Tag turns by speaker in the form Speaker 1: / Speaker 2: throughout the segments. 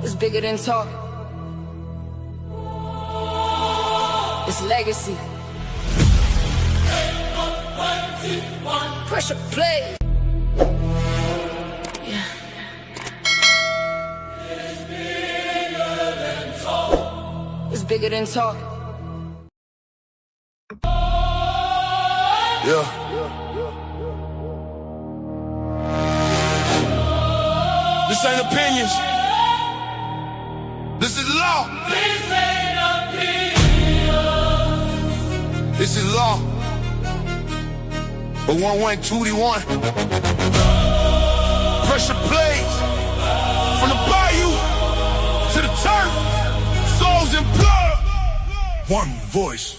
Speaker 1: It's bigger than talk. It's legacy. Pressure play. Yeah. It's bigger than talk.
Speaker 2: Yeah. This ain't opinions. This is law.
Speaker 3: This ain't opinions.
Speaker 2: This is law. But 1-1-2-1. Pressure plays. From the bayou to the turf. Souls and blood. One voice.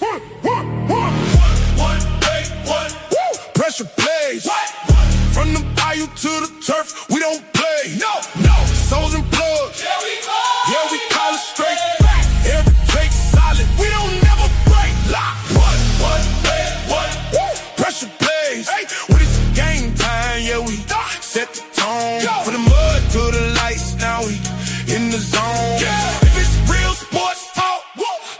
Speaker 2: Pressure plays. From the bayou to the turf, we don't play. No. Souls and blood. Yeah, we call it straight. Every take solid. We don't never break. Lock. Pressure plays. When it's game time, yeah, we set the tone. From the mud to the lights, now we in the zone. If it's real sports talk,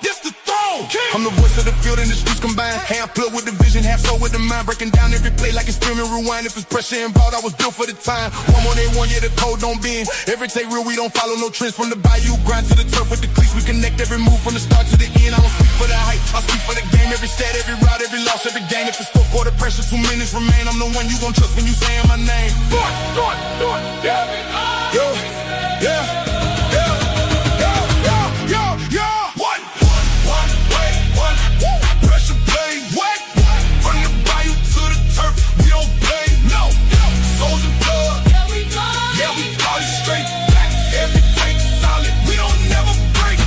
Speaker 2: this the throne. I'm the voice of the field and the streets combined. Half blood with the vision, half soul with the mind. Breaking down every play like it's streaming rewind. If it's pressure involved, I was built for the time. One more than 1 year, the code don't bend. Every take real, we don't follow no trends. From the bayou, grind to the turf with the cleats. We connect every move from the start to the end. I don't speak for the hype, I speak for the game. Every stat, every route, every loss, every game. If it's fourth quarter pressure, 2 minutes remain. I'm the one you gon' trust when you saying my name. Pressure play. From the bayou to the turf, we don't play. No. Souls and blood. Yeah, we call it straight. Every take solid. We don't never break.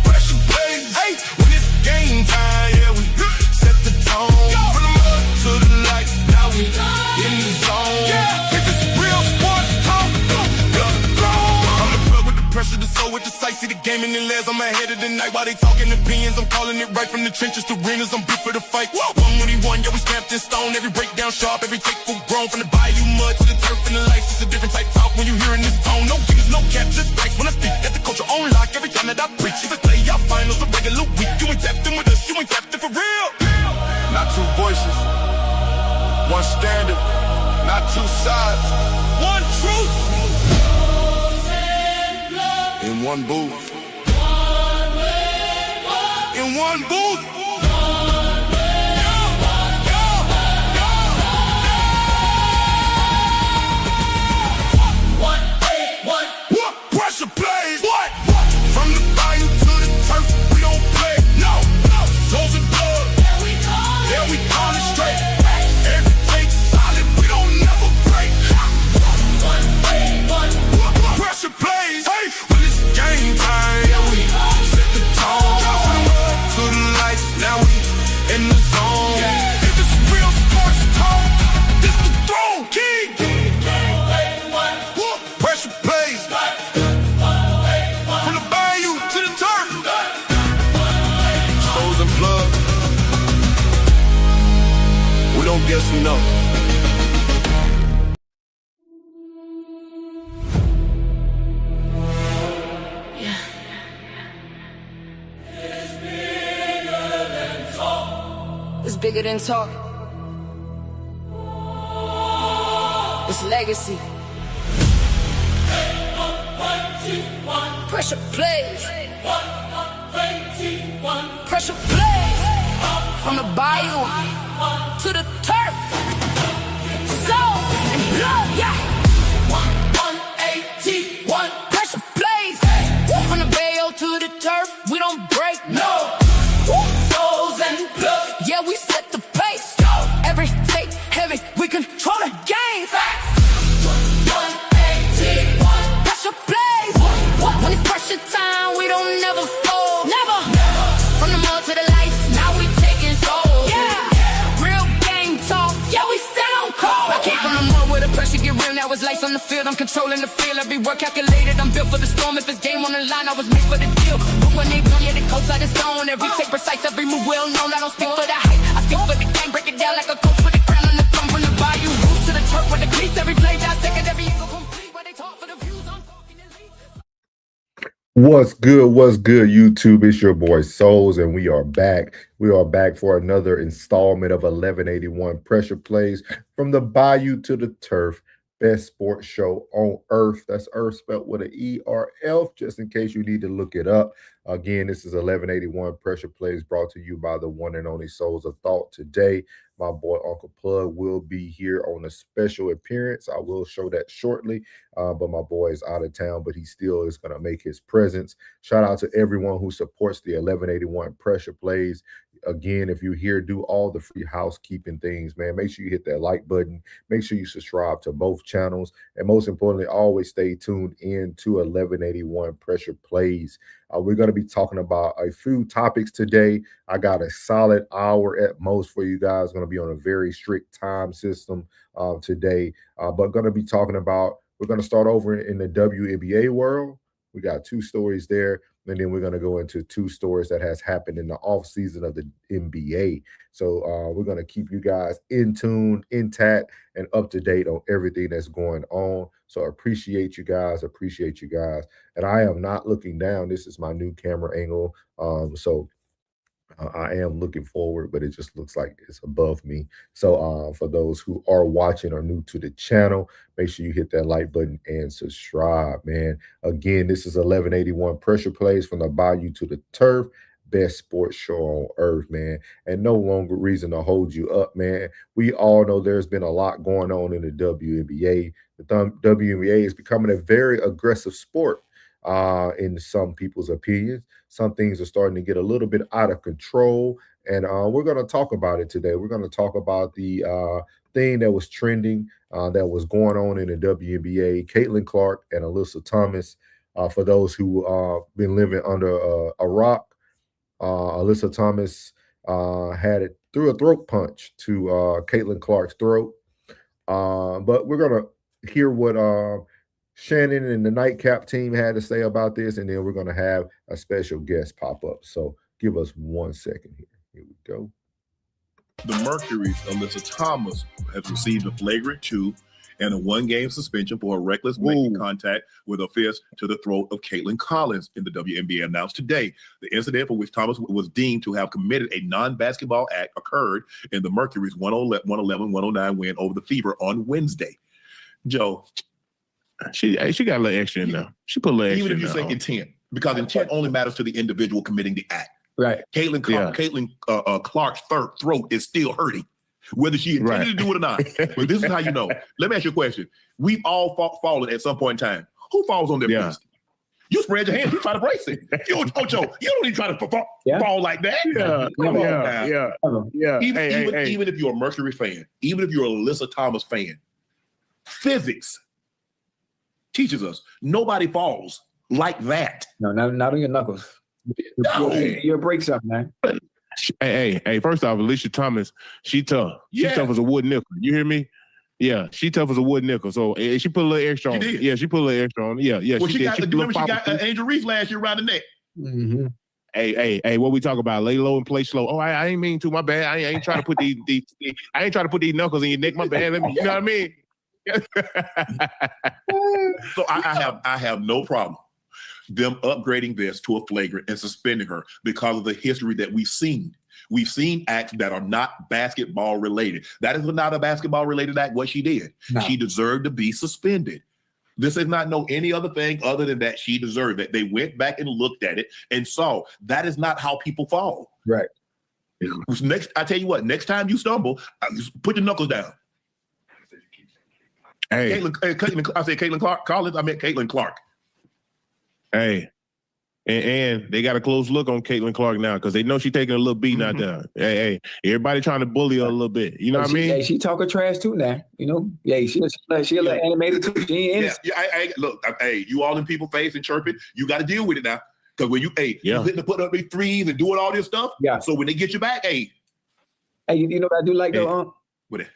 Speaker 2: Pressure play. When it's game time, yeah, we set the tone. From the mud to the lights, now we in the zone. If it's real sports talk, I'm the plug with the pressure, the soul with the sight. See the game in the legs, I'm ahead of the night. While they talking opinions, I'm calling it right. From the trenches to arenas, I'm built for the fight. 1-1-1, yeah, we stamped in stone. Every breakdown sharp, every take full grown. From the bayou mud to the turf and the lights, it's a different type talk when you hearing this tone. No gimmicks, no cap, just facts. When I speak, got the culture on lock. Every time that I preach, if I play out finals, a regular week. You ain't tapped in with us, you ain't tapped in for real. Not two voices, one standard, not two sides, one truth. In one booth. In one booth. Pressure plays. From the bayou to the turf, we don't play. No. Souls and blood. Yeah, we call it straight. Every take solid. We don't never break. Pressure plays. When it's game time, yeah, we set the tone. From the mud to the lights, now we in the zone. If it's real sports talk, this the throne. King. Pressure plays. From the bayou to the turf. Souls and blood. We don't guess, we know.
Speaker 1: It's bigger than talk. It's legacy. Pressure plays. Pressure plays. From the bayou to the turf. Soul and blood, yeah. 1-1-8-1. Pressure plays. From the bayou to the turf, we don't break, no. Souls and blood, yeah, we set the pace. Every take heavy, we control the game. 1-1-8-1. Pressure plays. When it's pressure time, we don't never fold. Never. From the mud to the lights, now we taking souls. Yeah. Real game talk, yeah, we stand on cold. I came from the mud where the pressure get real. Now it's lights on the field, I'm controlling the field. Every word calculated, I'm built for the storm. If it's game on the line, I was made for the deal. But when they done, yeah, the coast out of stone. Every take precise, every move well known. I don't speak for the hype, I speak for the game. Break it down like a coach with a crown on the throne. From the bayou roots to the turf with the cleats. Every play dissected, every angle complete. Where they talk for the
Speaker 4: What's good? What's good, YouTube? It's your boy Souls, and we are back. We are back for another installment of 1181 Pressure Plays from the Bayou to the Turf, best sports show on earth. That's earth spelled with an ERF, just in case you need to look it up. Again, this is 1181 Pressure Plays brought to you by the one and only Souls of Thought. Today, my boy Uncle Plug will be here on a special appearance. I will show that shortly. But my boy is out of town, but he still is going to make his presence. Shout out to everyone who supports the 1181 Pressure Plays. Again, if you're here, do all the free housekeeping things, man. Make sure you hit that like button. Make sure you subscribe to both channels. And most importantly, always stay tuned in to 1181 Pressure Plays. We're going to be talking about a few topics today. I got a solid hour at most for you guys. Going to be on a very strict time system today. But going to be talking about, we're going to start over in the WNBA world. We got two stories there, and then we're going to go into two stories that has happened in the off season of the NBA. So we're going to keep you guys in tune, intact, and up to date on everything that's going on. So appreciate you guys. And I am not looking down. This is my new camera angle. So I am looking forward, but it just looks like it's above me. So for those who are watching or new to the channel, make sure you hit that like button and subscribe, man. Again, this is 1181 Pressure Plays from the Bayou to the Turf, best sports show on earth, man. And no longer reason to hold you up, man. We all know there's been a lot going on in the WNBA. The WNBA is becoming a very aggressive sport in some people's opinions. Some things are starting to get a little bit out of control, and we're going to talk about it today. We're going to talk about the thing that was trending, that was going on in the WNBA, Caitlin Clark and Alyssa Thomas. For those who been living under a rock, Alyssa Thomas had it through a throat punch to Caitlin Clark's throat. But we're going to hear what Shannon and the Nightcap team had to say about this, and then we're going to have a special guest pop up. So give us 1 second here. Here we go.
Speaker 5: The Mercury's Alyssa Thomas has received a flagrant 2 and a 1-game suspension for a reckless making contact with a fist to the throat of Caitlin Collins in the WNBA announced today. The incident for which Thomas was deemed to have committed a non-basketball act occurred in the Mercury's 111-109 win over the Fever on Wednesday. Joe,
Speaker 6: she got a little extra in there. She put a little extra
Speaker 5: even if you
Speaker 6: in
Speaker 5: say
Speaker 6: there.
Speaker 5: intent, because intent only matters to the individual committing the act.
Speaker 7: Right.
Speaker 5: Caitlin Clark's throat is still hurting, whether she intended to do it or not. But this is how you know. Let me ask you a question. We've all fallen at some point in time. Who falls on their fist? You spread your hands. You try to brace it. You don't even try to fall like that. Even if you're a Mercury fan, even if you're a Alyssa Thomas fan, physics teaches us nobody falls like that.
Speaker 7: No, not on your knuckles. You'll break something, man.
Speaker 6: Hey, first off, Alicia Thomas, she tough. She tough as a wood nickel. You hear me? Yeah, she tough as a wood nickel. So she put a little extra on. Yeah, she put a little extra on. Yeah,
Speaker 5: well,
Speaker 6: she did.
Speaker 5: Remember she got Angel Reese last year around the neck.
Speaker 7: Mm-hmm.
Speaker 6: Hey, what we talk about? Lay low and play slow. Oh, I ain't mean to. My bad. I ain't trying to put I ain't trying to put these knuckles in your neck. My bad. You know what I mean?
Speaker 5: So I have no problem them upgrading this to a flagrant and suspending her because of the history that we've seen. We've seen acts that are not basketball related. That is not a basketball related act, what she did. No. She deserved to be suspended. This is not any other thing other than that she deserved it. They went back and looked at it and saw that is not how people fall.
Speaker 7: Right.
Speaker 5: I tell you what, next time you stumble, put your knuckles down.
Speaker 6: Hey,
Speaker 5: Caitlin Clark Collins. I meant Caitlin Clark.
Speaker 6: Hey, and they got a close look on Caitlin Clark now because they know she's taking a little beating out there. Hey, everybody trying to bully her a little bit. You know what I mean?
Speaker 7: Hey, she talking trash too now. You know? Yeah, she a little animated too. She ain't
Speaker 5: look, you all in people face and chirping. You got to deal with it now. Because when you hitting to put up these threes and doing all this stuff.
Speaker 7: Yeah.
Speaker 5: So when they get you back,
Speaker 7: you know what I do like though?
Speaker 5: What it?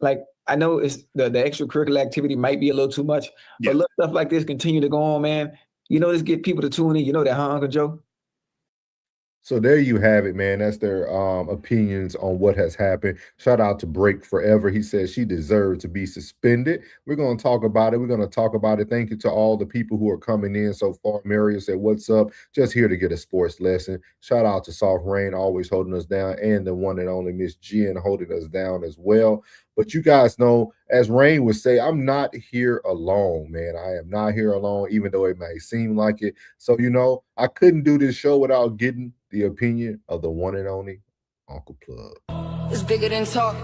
Speaker 7: Like, I know it's the extracurricular activity might be a little too much, but let stuff like this continue to go on, man. You know, this get people to tune in. You know that, huh, Uncle Joe?
Speaker 4: So there you have it, man. That's their opinions on what has happened. Shout out to Break Forever. He says she deserves to be suspended. We're going to talk about it. We're going to talk about it. Thank you to all the people who are coming in so far. Mario said, "What's up? Just here to get a sports lesson." Shout out to Soft Rain, always holding us down, and the one and only Miss Jen holding us down as well. But you guys know, as Rain would say, I'm not here alone, man. I am not here alone, even though it may seem like it. So, I couldn't do this show without getting the opinion of the one and only Uncle Plug.
Speaker 1: It's bigger than talk.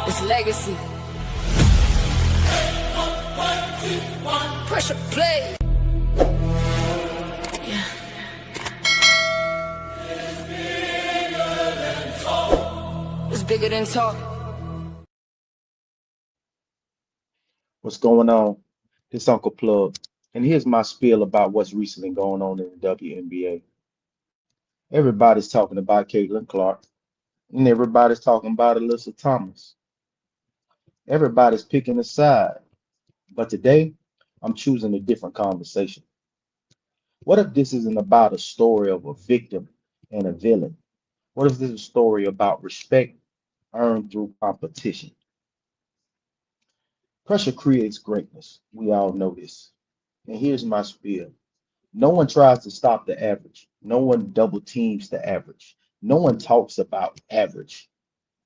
Speaker 1: It's legacy. Pressure play. Yeah. It's bigger than talk.
Speaker 8: What's going on? This Uncle Plug. And here's my spiel about what's recently going on in the WNBA. Everybody's talking about Caitlin Clark, and everybody's talking about Alyssa Thomas. Everybody's picking a side. But today, I'm choosing a different conversation. What if this isn't about a story of a victim and a villain? What if this is a story about respect earned through competition? Pressure creates greatness. We all know this. And here's my spiel. No one tries to stop the average. No one double teams the average. No one talks about average.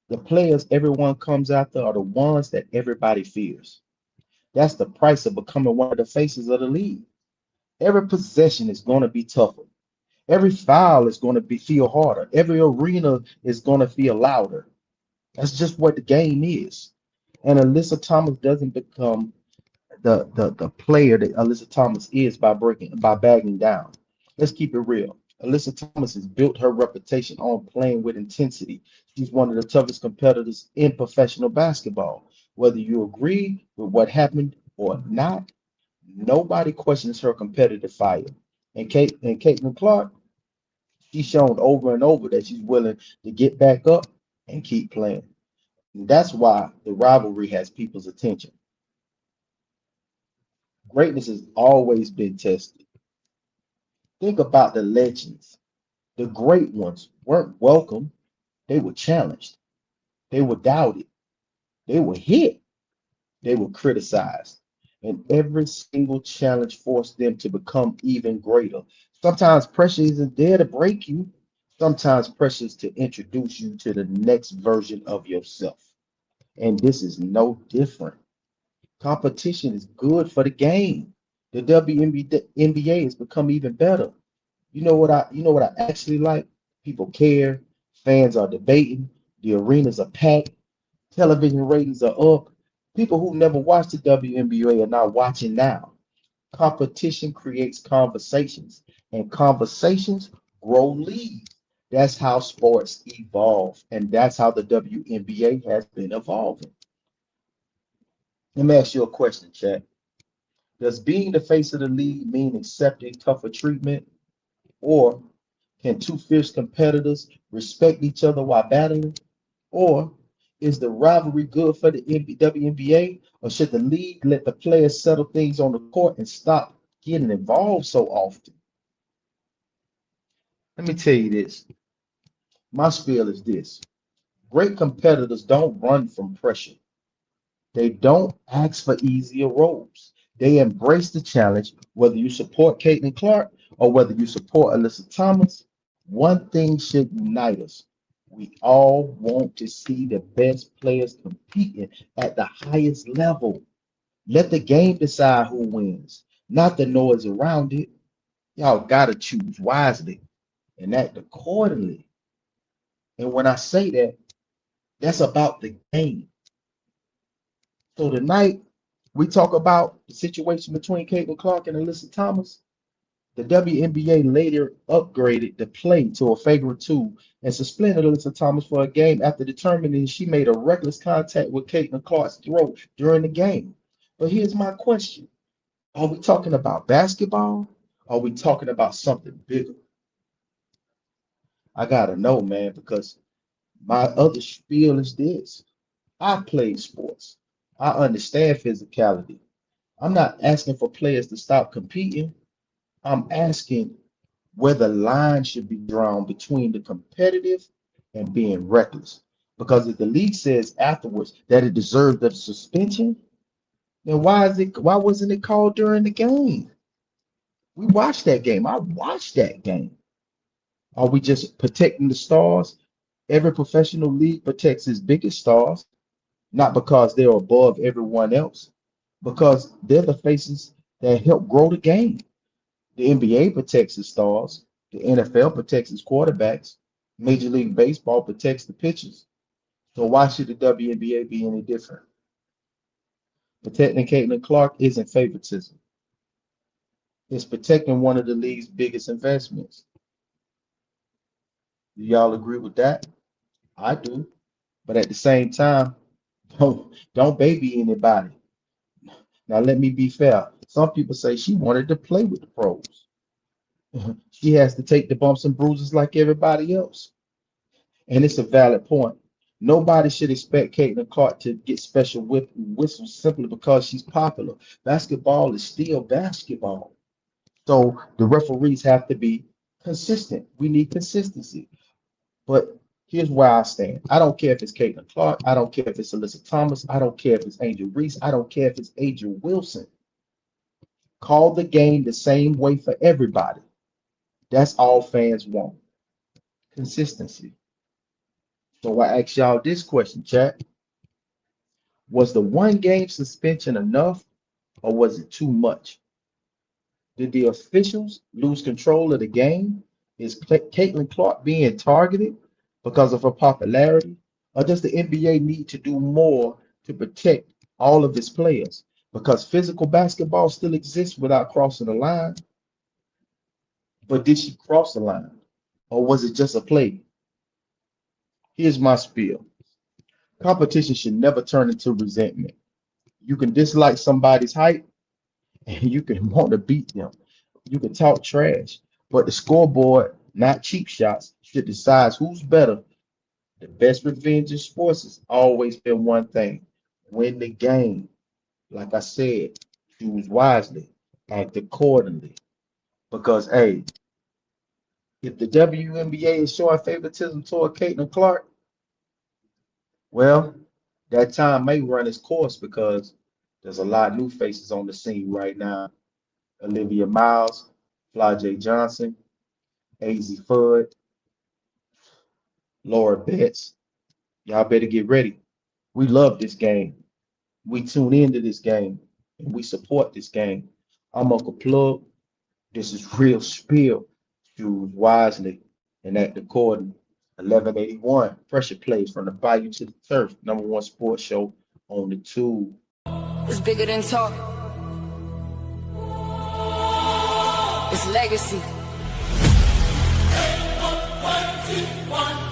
Speaker 8: The players everyone comes after are the ones that everybody fears. That's the price of becoming one of the faces of the league. Every possession is going to be tougher. Every foul is going to feel harder. Every arena is going to feel louder. That's just what the game is. And Alyssa Thomas doesn't become the player that Alyssa Thomas is by bagging down. Let's keep it real. Alyssa Thomas has built her reputation on playing with intensity. She's one of the toughest competitors in professional basketball. Whether you agree with what happened or not, nobody questions her competitive fire. And Caitlin Clark, she's shown over and over that she's willing to get back up and keep playing. And that's why the rivalry has people's attention. Greatness has always been tested. Think about the legends. The great ones weren't welcome. They were challenged. They were doubted. They were hit. They were criticized. And every single challenge forced them to become even greater. Sometimes pressure isn't there to break you. Sometimes pressure is to introduce you to the next version of yourself. And this is no different. Competition is good for the game. The WNBA has become even better. You know what I actually like? People care, fans are debating, the arenas are packed, television ratings are up. People who never watched the WNBA are now watching now. Competition creates conversations, and conversations grow leagues. That's how sports evolve, and that's how the WNBA has been evolving. Let me ask you a question, chat. Does being the face of the league mean accepting tougher treatment? Or can two fierce competitors respect each other while battling? Or is the rivalry good for the WNBA? Or should the league let the players settle things on the court and stop getting involved so often? Let me tell you this. My spiel is this. Great competitors don't run from pressure. They don't ask for easier roles. They embrace the challenge, whether you support Caitlin Clark or whether you support Alyssa Thomas. One thing should unite us. We all want to see the best players competing at the highest level. Let the game decide who wins, not the noise around it. Y'all got to choose wisely and act accordingly. And when I say that, that's about the game. So tonight, we talk about the situation between Caitlin Clark and Alyssa Thomas. The WNBA later upgraded the play to a favorite 2 and suspended Alyssa Thomas for a game after determining she made a reckless contact with Caitlin Clark's throat during the game. But here's my question. Are we talking about basketball? Or are we talking about something bigger? I gotta know, man, because my other spiel is this. I played sports. I understand physicality. I'm not asking for players to stop competing. I'm asking where the line should be drawn between the competitive and being reckless. Because if the league says afterwards that it deserved the suspension, then why wasn't it called during the game? We watched that game. I watched that game. Are we just protecting the stars? Every professional league protects its biggest stars, not because they're above everyone else, because they're the faces that help grow the game. The NBA protects its stars. The NFL protects its quarterbacks. Major League Baseball protects the pitchers. So why should the WNBA be any different? Protecting Caitlin Clark isn't favoritism. It's protecting one of the league's biggest investments. Do y'all agree with that? I do. But at the same time, don't baby anybody. Now let me be fair. Some people say she wanted to play with the pros. She has to take the bumps and bruises like everybody else. And it's a valid point. Nobody should expect Caitlin Clark to get special whistles simply because she's popular. Basketball is still basketball. So the referees have to be consistent. We need consistency. But here's where I stand. I don't care if it's Caitlin Clark. I don't care if it's Alyssa Thomas. I don't care if it's Angel Reese. I don't care if it's Angel Wilson. Call the game the same way for everybody. That's all fans want. Consistency. So I ask y'all this question, chat. Was the 1 game suspension enough or was it too much? Did the officials lose control of the game? Is Caitlin Clark being targeted because of her popularity? Or does the NBA need to do more to protect all of its players? Because physical basketball still exists without crossing the line. But did she cross the line? Or was it just a play? Here's my spiel. Competition should never turn into resentment. You can dislike somebody's height and you can want to beat them. You can talk trash, but the scoreboard, not cheap shots, should decide who's better. The best revenge in sports has always been one thing: win the game. Like I said, choose wisely, act accordingly. Because, hey, if the WNBA is showing favoritism toward Caitlin Clark, well, that time may run its course because there's a lot of new faces on the scene right now. Olivia Miles, Fly J. Johnson, AZ Fudd, Laura Betts. Y'all better get ready. We love this game. We tune into this game and we support this game. I'm Uncle Plug. This is Real Spill. Choose wisely and act accordingly. 1181 pressure plays from the bayou to the turf. #1 sports show on the tube.
Speaker 1: It's bigger than talk. It's legacy.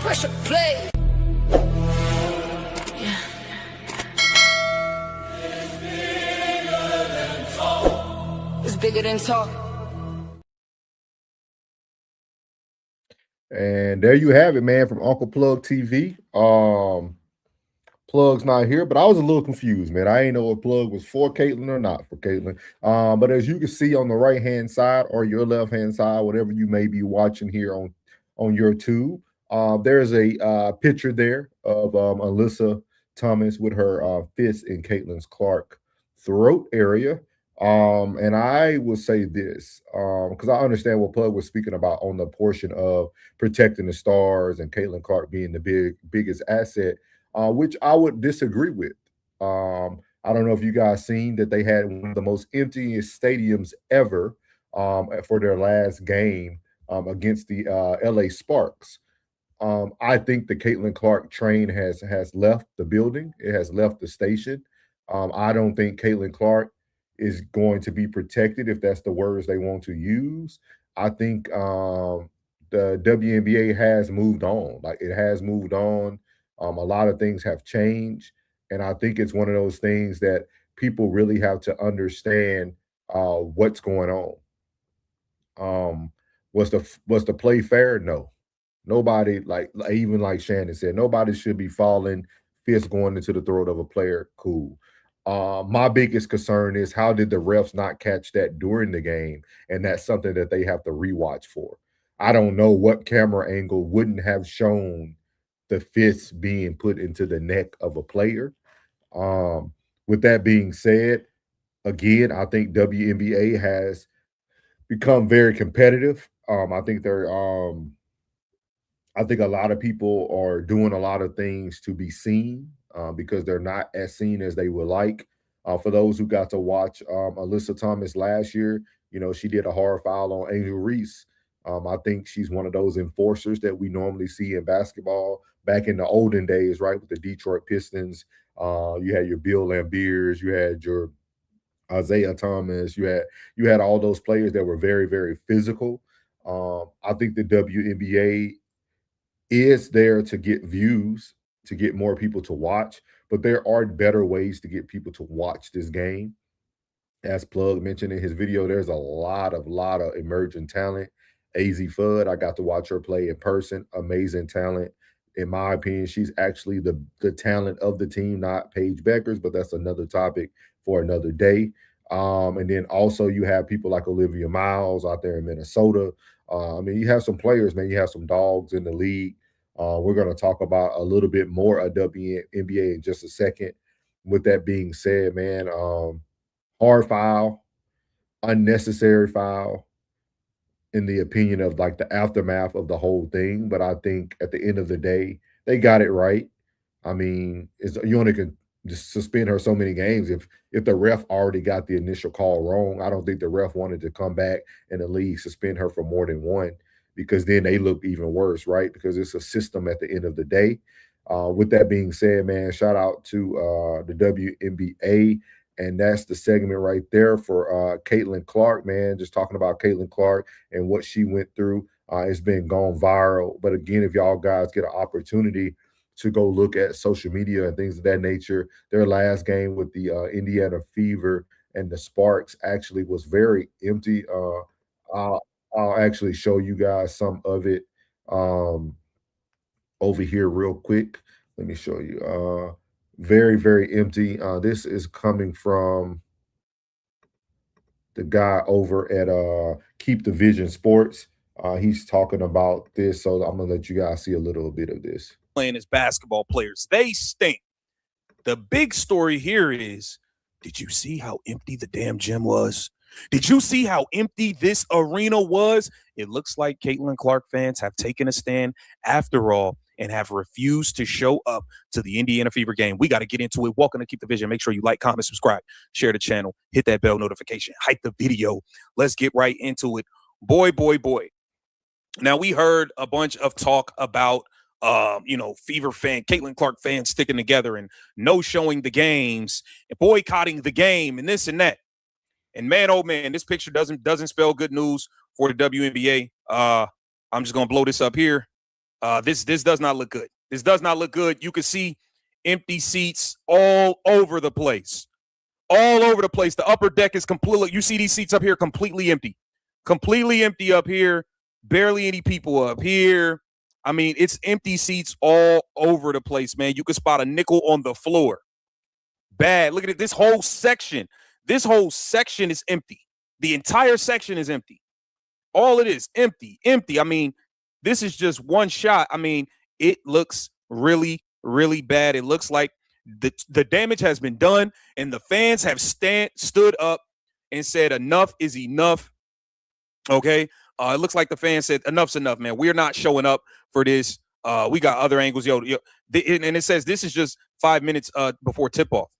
Speaker 1: Pressure play. Yeah. It's bigger than talk.
Speaker 4: And there you have it, man, from Uncle Plug TV. Plug's not here, but I was a little confused, man. I ain't know if Plug was for Caitlin or not for Caitlin. But as you can see on the right-hand side or your left-hand side, whatever you may be watching here on your tube, there's a picture there of Alyssa Thomas with her fist in Caitlin Clark's throat area. And I will say this, because I understand what Plug was speaking about on the portion of protecting the stars and Caitlin Clark being the biggest asset, which I would disagree with. I don't know if you guys seen that they had one of the most emptiest stadiums ever for their last game against the LA Sparks. I think the Caitlin Clark train has left the building. It has left the station. I don't think Caitlin Clark is going to be protected, if that's the words they want to use. I think the WNBA has moved on. Like, it has moved on. A lot of things have changed. And I think it's one of those things that people really have to understand what's going on. Was the play fair? No. Nobody, even like Shannon said, nobody should be falling fist going into the throat of a player. Cool. My biggest concern is how did the refs not catch that during the game? And that's something that they have to rewatch for. I don't know what camera angle wouldn't have shown the fist being put into the neck of a player. With that being said, again, I think WNBA has become very competitive. I think a lot of people are doing a lot of things to be seen because they're not as seen as they would like. For those who got to watch Alyssa Thomas last year, she did a hard foul on Angel Reese. I think she's one of those enforcers that we normally see in basketball back in the olden days, right? With the Detroit Pistons, you had your Bill Lambiers, you had your Isaiah Thomas, you had all those players that were very, very physical. I think the WNBA is there to get views, to get more people to watch, but there are better ways to get people to watch this game. As Plug mentioned in his video, there's a lot of emerging talent. AZ Fudd, I got to watch her play in person. Amazing talent. In my opinion, she's actually the talent of the team, not Paige Beckers, but that's another topic for another day. And then also you have people like Olivia Miles out there in Minnesota. You have some players, man. You have some dogs in the league. We're going to talk about a little bit more of WNBA in just a second. With that being said, man, hard foul, unnecessary foul, in the opinion of like the aftermath of the whole thing. But I think at the end of the day, they got it right. You only can just suspend her so many games if the ref already got the initial call wrong. I don't think the ref wanted to come back and the league suspend her for more than one because then they look even worse, right? Because it's a system at the end of the day. With that being said, man, shout out to the WNBA. And that's the segment right there for Caitlin Clark, man. Just talking about Caitlin Clark and what she went through. It's been gone viral. But again, if y'all guys get an opportunity to go look at social media and things of that nature, their last game with the Indiana Fever and the Sparks actually was very empty. I'll actually show you guys some of it over here real quick. Let me show you. Very, very empty. This is coming from the guy over at Keep the Vision Sports. He's talking about this, so I'm gonna let you guys see a little bit of this.
Speaker 9: Playing as basketball players, they stink. The big story here is, did you see how empty the damn gym was? Did you see how empty this arena was? It looks like Caitlin Clark fans have taken a stand after all and have refused to show up to the Indiana Fever game. We got to get into it. Welcome to Keep the Vision. Make sure you like, comment, subscribe, share the channel, hit that bell notification, hype the video. Let's get right into it. Boy. Now, we heard a bunch of talk about Fever fan, Caitlin Clark fans sticking together and no showing the games and boycotting the game and this and that. And man, oh man, this picture doesn't spell good news for the WNBA. I'm just gonna blow this up here. This does not look good. This does not look good. You can see empty seats all over the place. All over the place. The upper deck is completely, you see these seats up here completely empty. Completely empty up here. Barely any people up here. It's empty seats all over the place, man. You can spot a nickel on the floor. Bad. Look at it. This whole section is empty. The entire section is empty. All it is, empty. This is just one shot. It looks really, really bad. It looks like the damage has been done, and the fans have stood up and said enough is enough. Okay? It looks like the fans said enough's enough, man. We're not showing up for this. We got other angles. And it says this is just 5 minutes before tip-off.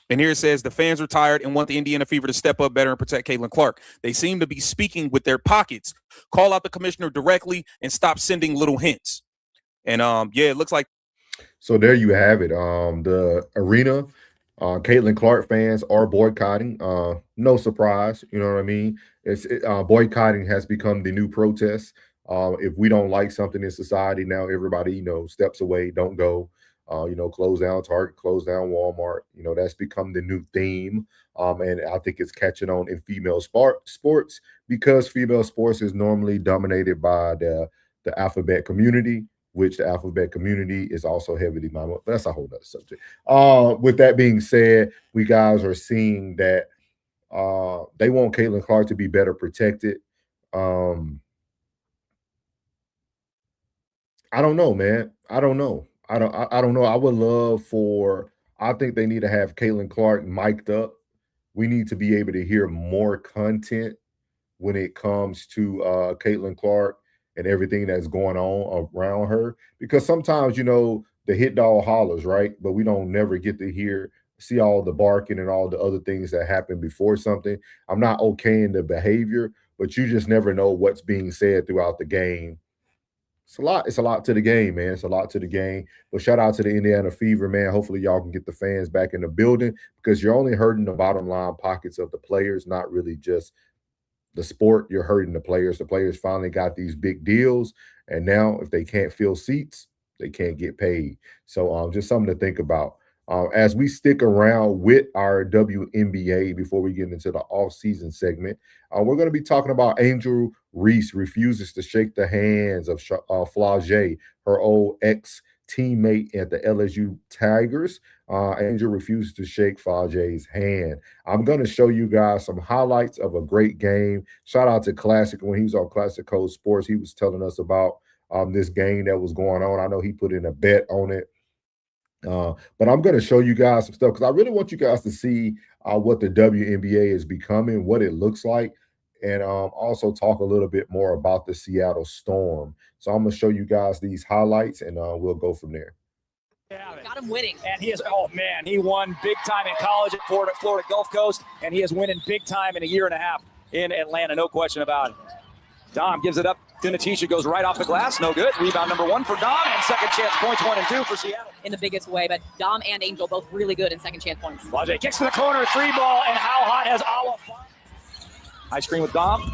Speaker 9: And here it says the fans are tired and want the Indiana Fever to step up better and protect Caitlin Clark. They seem to be speaking with their pockets. Call out the commissioner directly and stop sending little hints. And it looks like.
Speaker 4: So there you have it. The arena, Caitlin Clark fans are boycotting. No surprise, you know what I mean? Boycotting has become the new protest. If we don't like something in society now, everybody steps away, don't go. Close down Target, close down Walmart. That's become the new theme. And I think it's catching on in female sports because female sports is normally dominated by the alphabet community. which the alphabet community is also heavily mindful. That's a whole other subject. With that being said, we guys are seeing that they want Caitlin Clark to be better protected. I don't know, man. I don't know. I don't know. I would love for. I think they need to have Caitlin Clark mic'd up. We need to be able to hear more content when it comes to Caitlin Clark and everything that's going on around her. Because sometimes, the hit dog hollers, right? But we don't never get to see all the barking and all the other things that happen before something. I'm not okaying the behavior, but you just never know what's being said throughout the game. It's a lot to the game, man. It's a lot to the game. But shout out to the Indiana Fever, man. Hopefully y'all can get the fans back in the building, because you're only hurting the bottom line pockets of the players, not really just the sport. You're hurting the players. The players finally got these big deals, and now if they can't fill seats, they can't get paid. So just something to think about. As we stick around with our WNBA before we get into the off-season segment, we're going to be talking about Angel Reese refuses to shake the hands of Flau'jae, her old ex-teammate at the LSU Tigers. Angel refuses to shake Flau'jae's hand. I'm going to show you guys some highlights of a great game. Shout out to Classic. When he was on Classic Code Sports, he was telling us about this game that was going on. I know he put in a bet on it. But I'm going to show you guys some stuff, because I really want you guys to see what the WNBA is becoming, what it looks like, and also talk a little bit more about the Seattle Storm. So I'm going to show you guys these highlights, and we'll go from there.
Speaker 10: Got him winning. And he is, oh man, he won big time in college at Florida Gulf Coast, and he is winning big time in a year and a half in Atlanta, no question about it. Dom gives it up to Natisha, goes right off the glass, no good. Rebound number 1 for Dom, and second chance points 1 and 2 for Seattle.
Speaker 11: In the biggest way, but Dom and Angel both really good in second chance points.
Speaker 10: Flau'jae kicks to the corner, 3 ball, and how hot has Awa? High screen with Dom.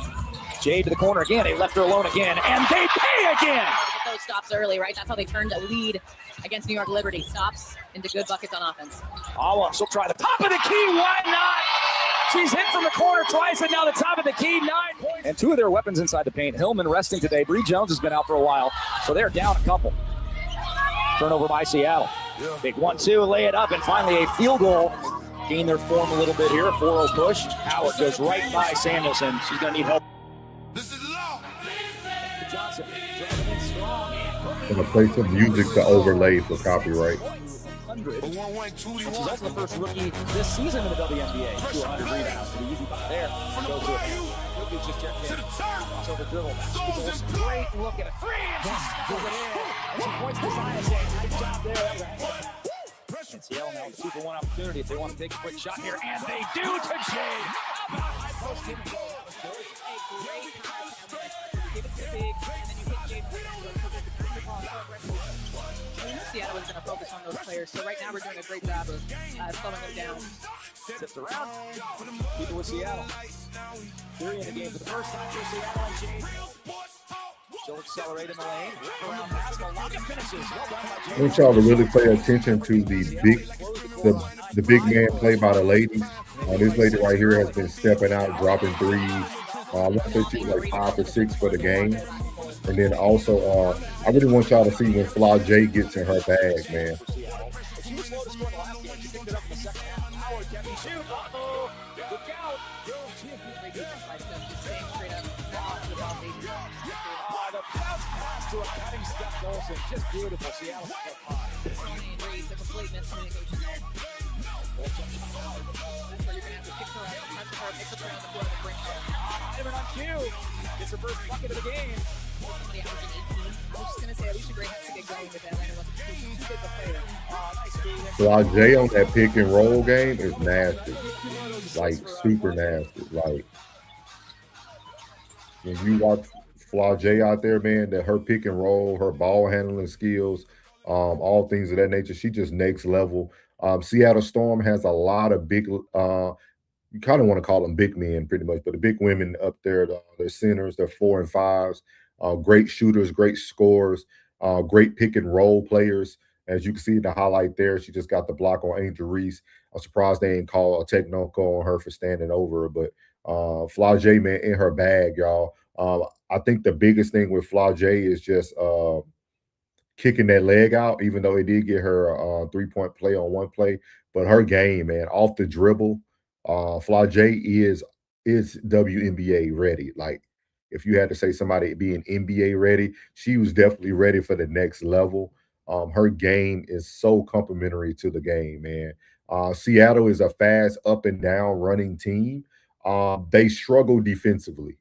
Speaker 10: Jade to the corner again. They left her alone again, and they pay again.
Speaker 11: Get those stops early, right? That's how they turned a lead against New York Liberty. Stops into good buckets on offense.
Speaker 10: Awa, she'll try the top of the key. Why not? She's hit from the corner twice, and now the top of the key, 9 points. And 2 of their weapons inside the paint. Hillman resting today. Bree Jones has been out for a while, so they're down a couple. Turnover by Seattle. Big 1-2, lay it up, and finally a field goal. Gain their form a little bit here. A 4-0 push. Howard goes right by Samuelson. She's going to need help.
Speaker 2: This is law.
Speaker 10: Johnson driving in strong.
Speaker 4: I'm going to play some music to overlay for copyright.
Speaker 10: She's also the first rookie this season in the WNBA. 200 rebounds. Pretty easy by there. Goes to it. Just checked in. Crossover dribble. Great look at a 3. And she points to Zion saying, nice job there. And Seattle now with a 2-for-1 opportunity if they want to take a quick shot here. And they do to Jade. High post didn't go. Give it to Big, and then you hit Jade.
Speaker 11: Seattle is going to focus on those players. So right now we're doing a great job of slowing them down.
Speaker 10: Tipped around. Keep it with Seattle. 3 in the game for the first time for Seattle and Jade. She'll accelerate in the lane. Around pass. Malaka finishes. Well done by Jade.
Speaker 4: I want y'all to really pay attention to the big man play by the ladies. This lady right here has been stepping out, dropping threes. I want to say she's like 5 or 6 for the game. And then also, I really want y'all to see when Flau'jae gets in her bag, man.
Speaker 10: She was slow to score the last game. She picked it up in the second half. Howard can he shoot? Uh-oh. Look out.
Speaker 11: She has great defense by Steph. Just staying straight up off the ball.
Speaker 10: The bounce pass to a cutting Steph Olsen. Just beautiful. Seattle step high.
Speaker 11: Reese, a complete miscommunication there. That's where you're going to have to pick her up, touch her, pick her around the floor, and bring her.
Speaker 10: Ivan on cue. Gets her first bucket of the game.
Speaker 11: Somebody averaging 18. I was just going to say, Alicia Gray has to get going with Atlanta. Wasn't too big a player.
Speaker 10: Nice.
Speaker 4: Flau'jae on that pick and roll game is nasty. Like, super nasty. Like, when you watch Flau'jae out there, man, that her pick and roll, her ball handling skills, all things of that nature, she just next level. Seattle Storm has a lot of big, you kind of want to call them big men pretty much, but the big women up there, they're centers, they're 4 and 5s, great shooters, great scorers, great pick and roll players. As you can see in the highlight there, she just got the block on Angel Reese. I'm surprised they didn't call a technical on her for standing over her, but Flau'jae, man, in her bag, y'all. I think the biggest thing with Flau'jae is just kicking that leg out, even though it did get her a 3-point play on one play. But her game, man, off the dribble, Flau'jae is WNBA ready. Like, if you had to say somebody being NBA ready, she was definitely ready for the next level. Her game is so complementary to the game, man. Seattle is a fast up and down running team. They struggle defensively.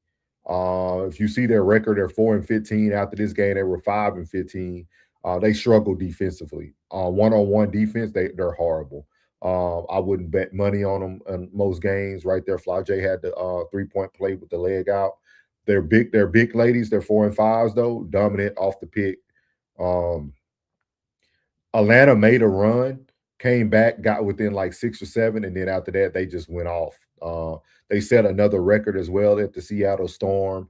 Speaker 4: If you see their record, they're 4-15. After this game, they were 5-15. They struggle defensively. One-on-one defense, they're horrible. I wouldn't bet money on them in most games. Right there, Flau'jae had the 3-point play with the leg out. They're big ladies. They're 4 and 5s though, dominant off the pick. Atlanta made a run, came back, got within like 6 or 7, and then after that, they just went off. They set another record as well at the Seattle Storm.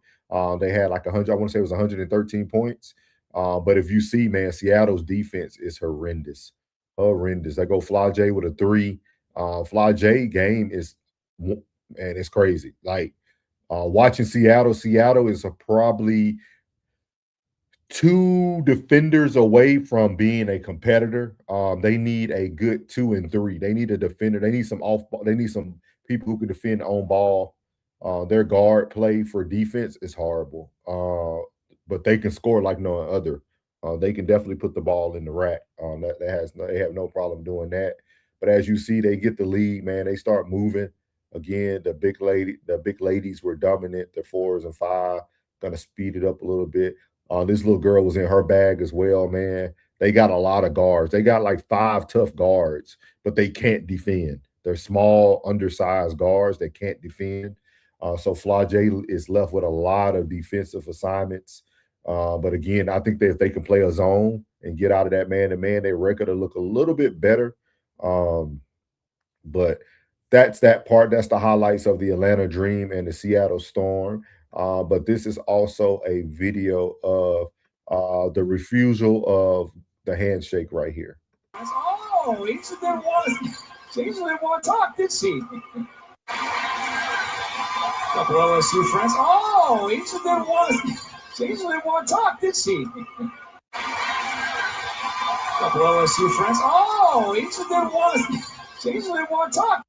Speaker 4: They had like 100, I want to say it was 113 points. But if you see, man, Seattle's defense is horrendous. Horrendous. They go Flau'jae with a 3. Flau'jae game is, man, it's crazy. Like, watching Seattle is probably 2 defenders away from being a competitor. They need a good 2 and 3. They need a defender. They need some they need some people who can defend on ball. Their guard play for defense is horrible. But they can score like no other. They can definitely put the ball in the rack. They have no problem doing that. But as you see, they get the lead, man. They start moving. Again, the big ladies were dominant. The 4s and 5, gonna speed it up a little bit. This little girl was in her bag as well, man. They got a lot of guards. They got like 5 tough guards, but they can't defend. They're small, undersized guards. They can't defend. So Flau'jae is left with a lot of defensive assignments. But again, I think that if they can play a zone and get out of that man-to-man, their record will look a little bit better. But that's that part. That's the highlights of the Atlanta Dream and the Seattle Storm. But this is also a video of the refusal of the handshake right here.
Speaker 12: Oh, he didn't want to talk, did she? Couple LSU friends. Oh, he didn't want to talk, did she? Couple LSU friends. Oh, he didn't want to talk.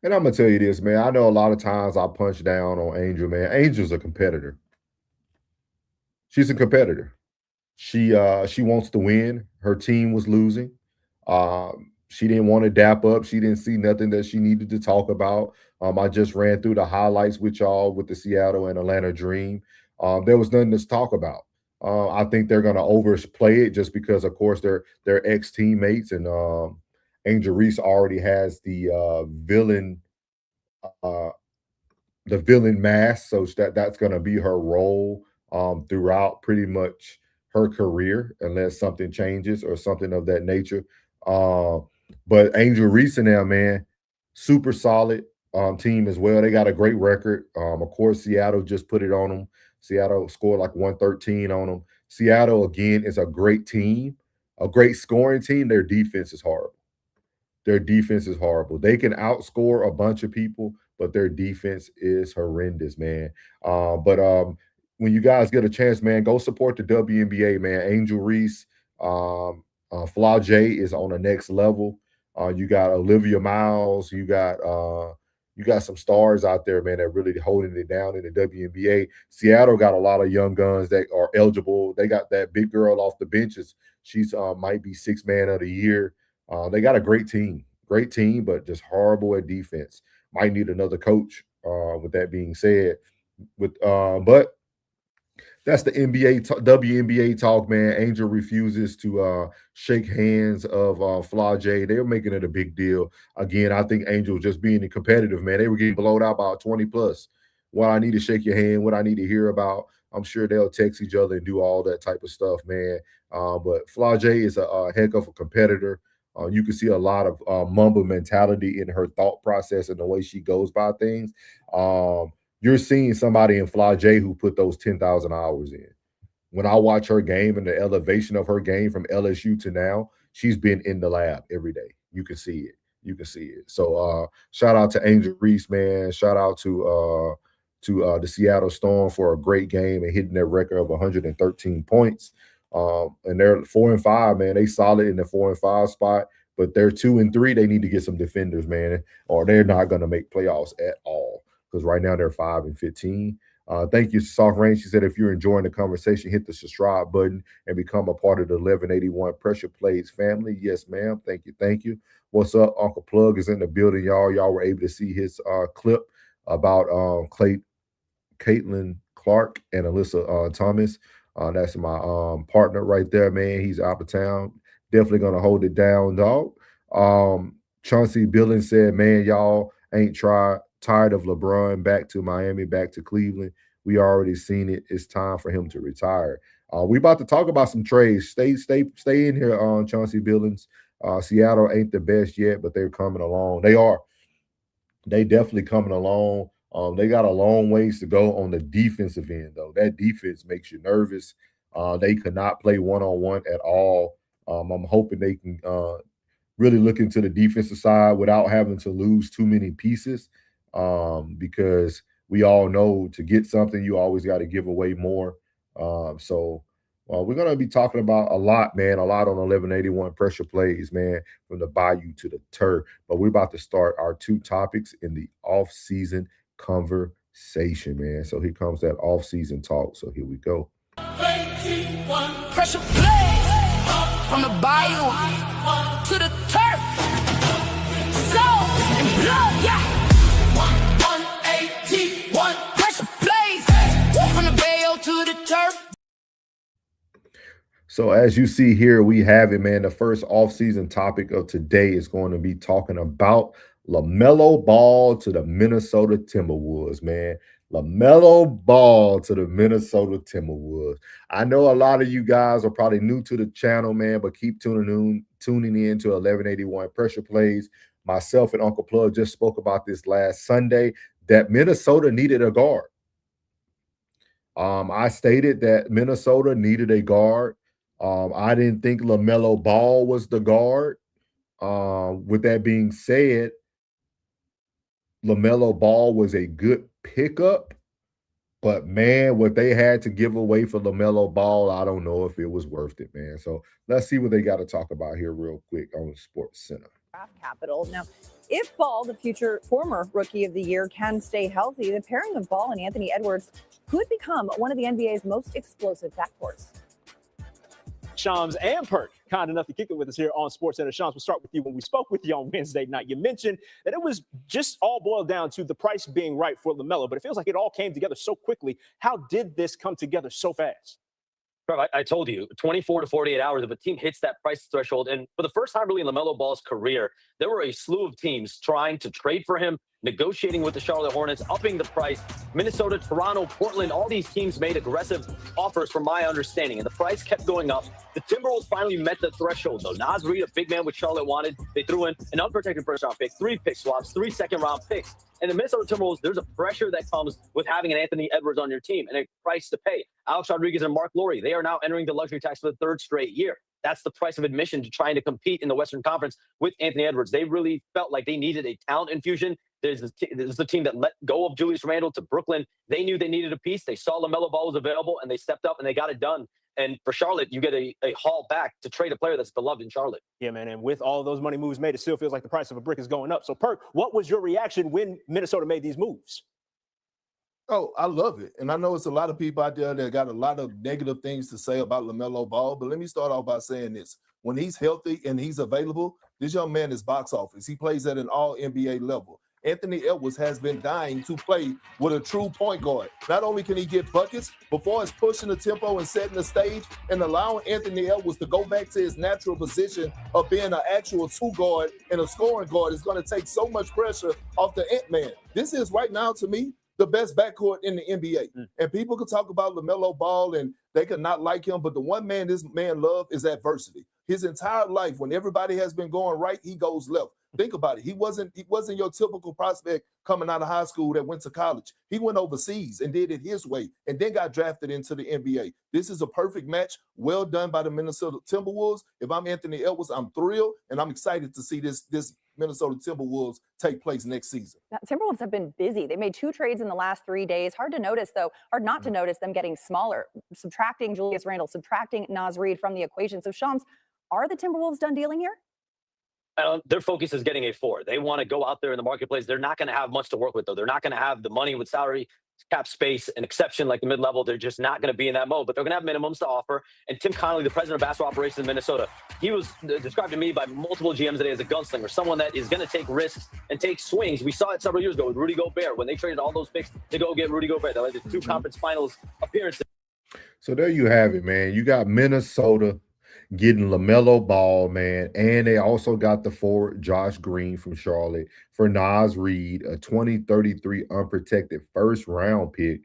Speaker 4: And I'm gonna tell you this, man. I know a lot of times I punch down on Angel, man. Angel's a competitor. She's a competitor. She wants to win. Her team was losing. She didn't want to dap up. She didn't see nothing that she needed to talk about. I just ran through the highlights with y'all with the Seattle and Atlanta Dream. There was nothing to talk about. I think they're gonna overplay it just because, of course, they're ex-teammates, and Angel Reese already has the villain mask, so that's going to be her role throughout pretty much her career, unless something changes or something of that nature. But Angel Reese and them, man, super solid team as well. They got a great record. Of course, Seattle just put it on them. Seattle scored like 113 on them. Seattle, again, is a great team, a great scoring team. Their defense is horrible. Their defense is horrible. They can outscore a bunch of people, but their defense is horrendous, man. But when you guys get a chance, man, go support the WNBA, man. Angel Reese, Flau'jae is on the next level. You got Olivia Miles. You got some stars out there, man, that really holding it down in the WNBA. Seattle got a lot of young guns that are eligible. They got that big girl off the benches. She's might be 6th man of the year. They got a great team, but just horrible at defense. Might need another coach. With that being said, but that's the WNBA talk, man. Angel refuses to shake hands of Flau'jae. They're making it a big deal. Again, I think Angel just being competitive, man. They were getting blown out by 20 plus. What I need to shake your hand, what I need to hear about. I'm sure they'll text each other and do all that type of stuff, man. But Flau'jae is a heck of a competitor. You can see a lot of mumble mentality in her thought process and the way she goes by things. You're seeing somebody in Flau'jae who put those 10,000 hours in. When I watch her game and the elevation of her game from LSU to now, she's been in the lab every day. You can see it. You can see it. So shout out to Angel Reese, man. Shout out to the Seattle Storm for a great game and hitting their record of 113 points. And they're 4 and 5, man. They solid in the 4 and 5 spot, but they're 2 and 3. They need to get some defenders, man, or they're not going to make playoffs at all. Because right now they're 5 and 15. Thank you, Soft Range. She said, if you're enjoying the conversation, hit the subscribe button and become a part of the 1181 Pressure Plays family. Yes, ma'am. Thank you. Thank you. What's up? Uncle Plug is in the building, y'all. Y'all were able to see his clip about Caitlin Clark and Alyssa Thomas. That's my partner right there, man. He's out of town. Definitely going to hold it down, dog. Chauncey Billings said, man, y'all ain't tired of LeBron back to Miami, back to Cleveland. We already seen it. It's time for him to retire. We about to talk about some trades. Stay in here on Chauncey Billings. Seattle ain't the best yet, but they're coming along. They are. They definitely coming along. They got a long ways to go on the defensive end, though. That defense makes you nervous. They could not play one-on-one at all. I'm hoping they can really look into the defensive side without having to lose too many pieces, because we all know to get something, you always got to give away more. So we're going to be talking about a lot, man, a lot on 1181 Pressure Plays, man, from the bayou to the turf. But we're about to start our 2 topics in the off-season conversation, man. So here comes that off-season talk. So here we go.
Speaker 1: Pressure Plays from the bayou to the turf. Soul and blood, yeah. 181 Pressure Plays from the bayou to the turf.
Speaker 4: So as you see here, we have it, man. The first off-season topic of today is going to be talking about LaMelo Ball to the Minnesota Timberwolves, man. LaMelo Ball to the Minnesota Timberwolves. I know a lot of you guys are probably new to the channel, man, but keep tuning in to 1181 Pressure Plays. Myself and Uncle Plug just spoke about this last Sunday, that Minnesota needed a guard. I stated that Minnesota needed a guard. I didn't think LaMelo Ball was the guard. With that being said, LaMelo Ball was a good pickup, but man, what they had to give away for LaMelo Ball, I don't know if it was worth it, man. So let's see what they got to talk about here real quick on the Sports Center.
Speaker 13: Draft capital. Now, if Ball, the future former Rookie of the Year, can stay healthy, the pairing of Ball and Anthony Edwards could become one of the NBA's most explosive backcourts.
Speaker 14: Shams and Perk, kind enough to kick it with us here on SportsCenter. Shams, we'll start with you. When we spoke with you on Wednesday night, you mentioned that it was just all boiled down to the price being right for LaMelo, but it feels like it all came together so quickly. How did this come together so fast?
Speaker 15: I told you, 24 to 48 hours, if a team hits that price threshold, and for the first time really in LaMelo Ball's career, there were a slew of teams trying to trade for him, negotiating with the Charlotte Hornets, upping the price. Minnesota, Toronto, Portland, all these teams made aggressive offers from my understanding, and the price kept going up. The Timberwolves finally met the threshold, though. Naz Reid, a big man which Charlotte wanted, they threw in an unprotected first-round pick, 3 pick swaps, 3 second-round picks. And the Minnesota Timberwolves, there's a pressure that comes with having an Anthony Edwards on your team and a price to pay. Alex Rodriguez and Mark Lowry, they are now entering the luxury tax for the 3rd straight year. That's the price of admission to trying to compete in the Western Conference with Anthony Edwards. They really felt like they needed a talent infusion. There's a team that let go of Julius Randle to Brooklyn. They knew they needed a piece. They saw LaMelo Ball was available, and they stepped up, and they got it done. And for Charlotte, you get a haul back to trade a player that's beloved in Charlotte.
Speaker 14: Yeah, man, and with all of those money moves made, it still feels like the price of a brick is going up. So, Perk, what was your reaction when Minnesota made these moves?
Speaker 16: Oh, I love it. And I know it's a lot of people out there that got a lot of negative things to say about LaMelo Ball, but let me start off by saying this. When he's healthy and he's available, this young man is box office. He plays at an all-NBA level. Anthony Edwards has been dying to play with a true point guard. Not only can he get buckets, before it's pushing the tempo and setting the stage and allowing Anthony Edwards to go back to his natural position of being an actual 2 guard and a scoring guard is going to take so much pressure off the Ant-Man. This is right now, to me, the best backcourt in the NBA. And people can talk about LaMelo Ball and they could not like him, but the one man this man loves is adversity. His entire life, when everybody has been going right, he goes left. Think about it. He wasn't your typical prospect coming out of high school that went to college. He went overseas and did it his way and then got drafted into the NBA. This is a perfect match. Well done by the Minnesota Timberwolves. If I'm Anthony Edwards, I'm thrilled and I'm excited to see this Minnesota Timberwolves take place next season.
Speaker 13: Timberwolves have been busy. They made 2 trades in the last 3 days. Hard to notice, though, hard not to notice them getting smaller, subtracting Julius Randle, subtracting Naz Reid from the equation. So, Shams, are the Timberwolves done dealing here?
Speaker 15: Their focus is getting a 4. They want to go out there in the marketplace. They're not going to have much to work with, though. They're not going to have the money with salary cap space, an exception like the mid-level. They're just not going to be in that mode, but they're going to have minimums to offer. And Tim Connolly, the president of basketball operations in Minnesota, he was described to me by multiple GMs today as a gunslinger, someone that is going to take risks and take swings. We saw it several years ago with Rudy Gobert when they traded all those picks to go get Rudy Gobert. They led to 2 conference finals appearances.
Speaker 4: So there you have it, man. You got Minnesota getting LaMelo Ball, man, and they also got the forward Josh Green from Charlotte for Naz Reid, a 2033 unprotected first-round pick,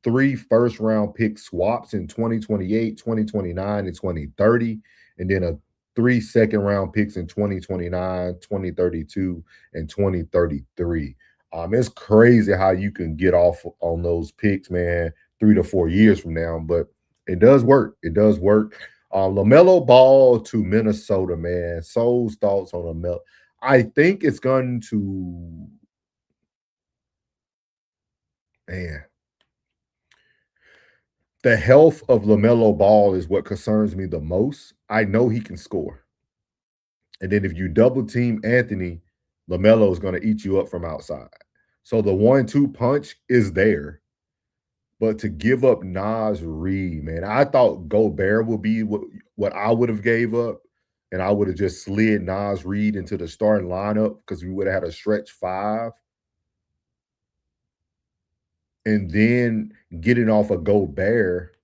Speaker 4: 3 first-round pick swaps in 2028, 2029, and 2030, and then 3 second-round picks in 2029, 2032, and 2033. It's crazy how you can get off on those picks, man, 3 to 4 years from now, but it does work. It does work. LaMelo Ball to Minnesota, man. Soul's thoughts on LaMelo. I think it's going to, man. The health of LaMelo Ball is what concerns me the most. I know he can score. And then if you double team Anthony, LaMelo is going to eat you up from outside. So the 1-2 punch is there. But to give up Naz Reid, man, I thought Gobert would be what I would have gave up, and I would have just slid Naz Reid into the starting lineup because we would have had a stretch 5. And then getting off of Gobert,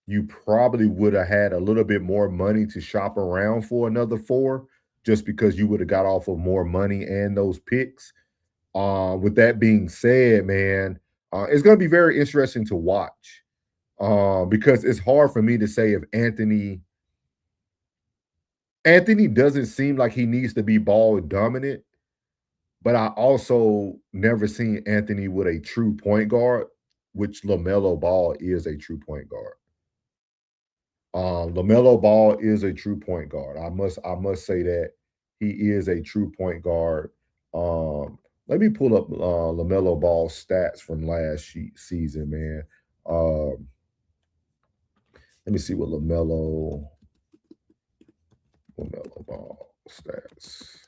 Speaker 4: you probably would have had a little bit more money to shop around for another 4 just because you would have got off of more money and those picks. With that being said, man, it's going to be very interesting to watch because it's hard for me to say if Anthony doesn't seem like he needs to be ball dominant, but I also never seen Anthony with a true point guard, which LaMelo Ball is a true point guard. LaMelo Ball is a true point guard. I must say that he is a true point guard. Let me pull up LaMelo Ball's stats from last season, man. Let me see what LaMelo Ball stats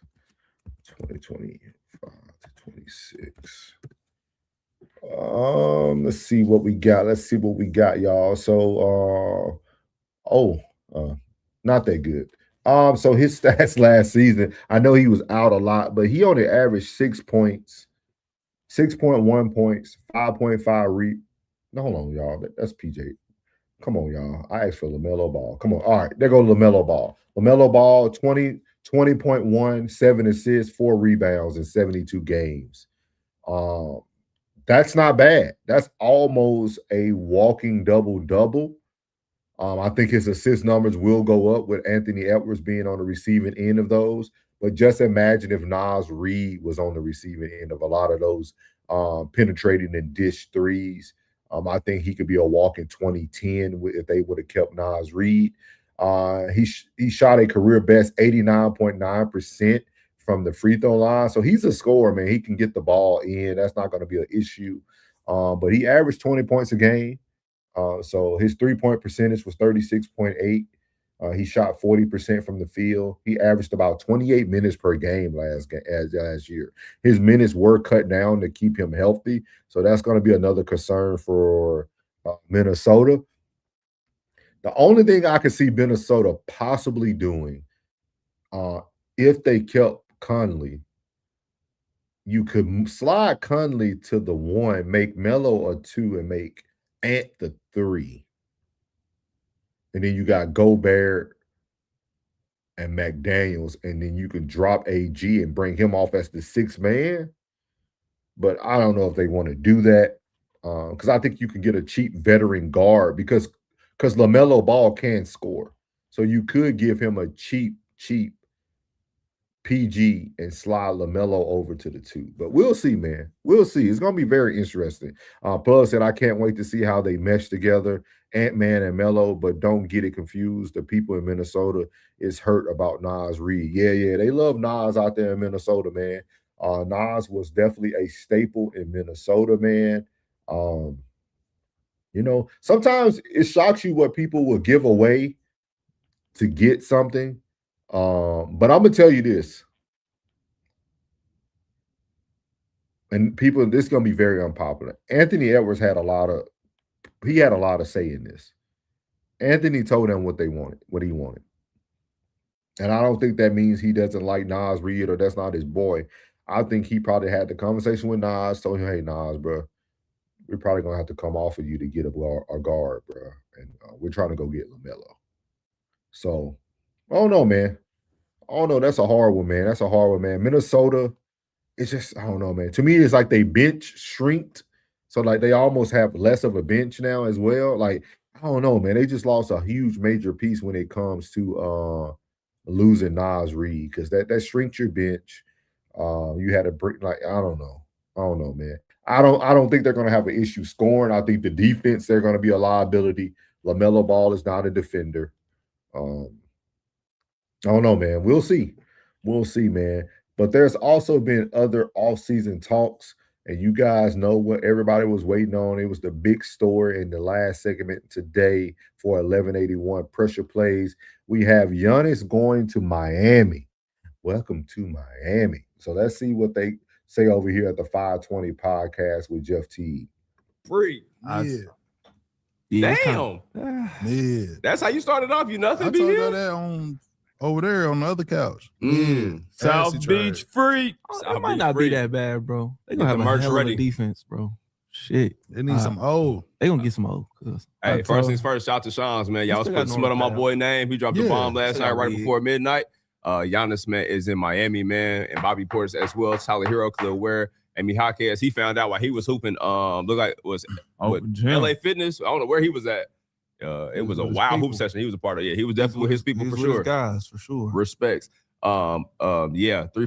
Speaker 4: 2025 to 26. Let's see what we got. Y'all. So, not that good. So his stats last season, I know he was out a lot, but he only averaged 6 points, 6.1 points, 5.5 No, hold on, y'all. That's PJ. Come on, y'all. I asked for LaMelo Ball. Come on. All right, there goes LaMelo Ball. LaMelo Ball, 20.1, 7 assists, 4 rebounds in 72 games. That's not bad. That's almost a walking double-double. I think his assist numbers will go up with Anthony Edwards being on the receiving end of those. But just imagine if Naz Reid was on the receiving end of a lot of those penetrating and dish threes. I think he could be a walking 2010 if they would have kept Naz Reid. He shot a career best 89.9% from the free throw line. So he's a scorer, man. He can get the ball in. That's not going to be an issue. But he averaged 20 points a game. So his 3-point percentage was 36.8. He shot 40% from the field. He averaged about 28 minutes per game last year. His minutes were cut down to keep him healthy. So that's going to be another concern for Minnesota. The only thing I could see Minnesota possibly doing, if they kept Conley, you could slide Conley to the 1, make Melo a 2, and make Ant the 3. And then you got Gobert and McDaniels, and then you can drop AG and bring him off as the 6th man. But I don't know if they want to do that because I think you can get a cheap veteran guard because LaMelo Ball can score. So you could give him a cheap PG and slide LaMelo over to the 2. But we'll see, man. We'll see. It's going to be very interesting. Plus, and I can't wait to see how they mesh together, Ant-Man and Melo, but don't get it confused. The people in Minnesota is hurt about Nas Reed. Yeah, they love Nas out there in Minnesota, man. Nas was definitely a staple in Minnesota, man. Sometimes it shocks you what people will give away to get something. But I'm gonna tell you this, and people, this is gonna be very unpopular. Anthony Edwards had a lot of say in this. Anthony told them what he wanted. And I don't think that means he doesn't like Nas Reed or that's not his boy. I think he probably had the conversation with Nas, told him, hey, Nas, bro, we're probably going to have to come off of you to get a guard, bro. And we're trying to go get LaMelo. So, I don't know, man. I don't know. That's a hard one, man. Minnesota, it's just, I don't know, man. To me, it's like they bench shrinked. So, like, they almost have less of a bench now as well. Like, I don't know, man. They just lost a huge major piece when it comes to losing Nas Reed because that shrinks your bench. You had to break, like, I don't know, man. I don't think they're going to have an issue scoring. I think the defense, they're going to be a liability. LaMelo Ball is not a defender. I don't know, man. We'll see, man. But there's also been other offseason talks, and you guys know what everybody was waiting on. It was the big story in the last segment today for 1181 Pressure Plays. We have Giannis going to Miami. Welcome to Miami. So let's see what they say over here at the 520 podcast with Jeff T.
Speaker 17: Free.
Speaker 18: Yeah.
Speaker 17: Damn.
Speaker 18: Yeah.
Speaker 17: That's how you started off. You nothing,
Speaker 18: I
Speaker 17: be
Speaker 18: told
Speaker 17: here?
Speaker 18: you that over there on the other couch.
Speaker 17: South
Speaker 18: Fancy
Speaker 17: Beach Freak.
Speaker 19: It might not be that bad, bro. They gonna have a hell of a defense, bro. Shit.
Speaker 18: They need some old.
Speaker 19: They gonna get some old.
Speaker 17: Hey, first things first, shout out to Shams, man. Y'all was putting smut on my boy name. He dropped the bomb last night right before midnight. Giannis, man, is in Miami, man, and Bobby Portis as well. Tyler Hero, Khalil Ware, and Mihake, as he found out while he was hooping, looked like it was LA Fitness. I don't know where he was at. It was a wild hoop session he was a part of. Yeah, he was definitely with his people for sure.
Speaker 19: Guys, for sure.
Speaker 17: Respects. 3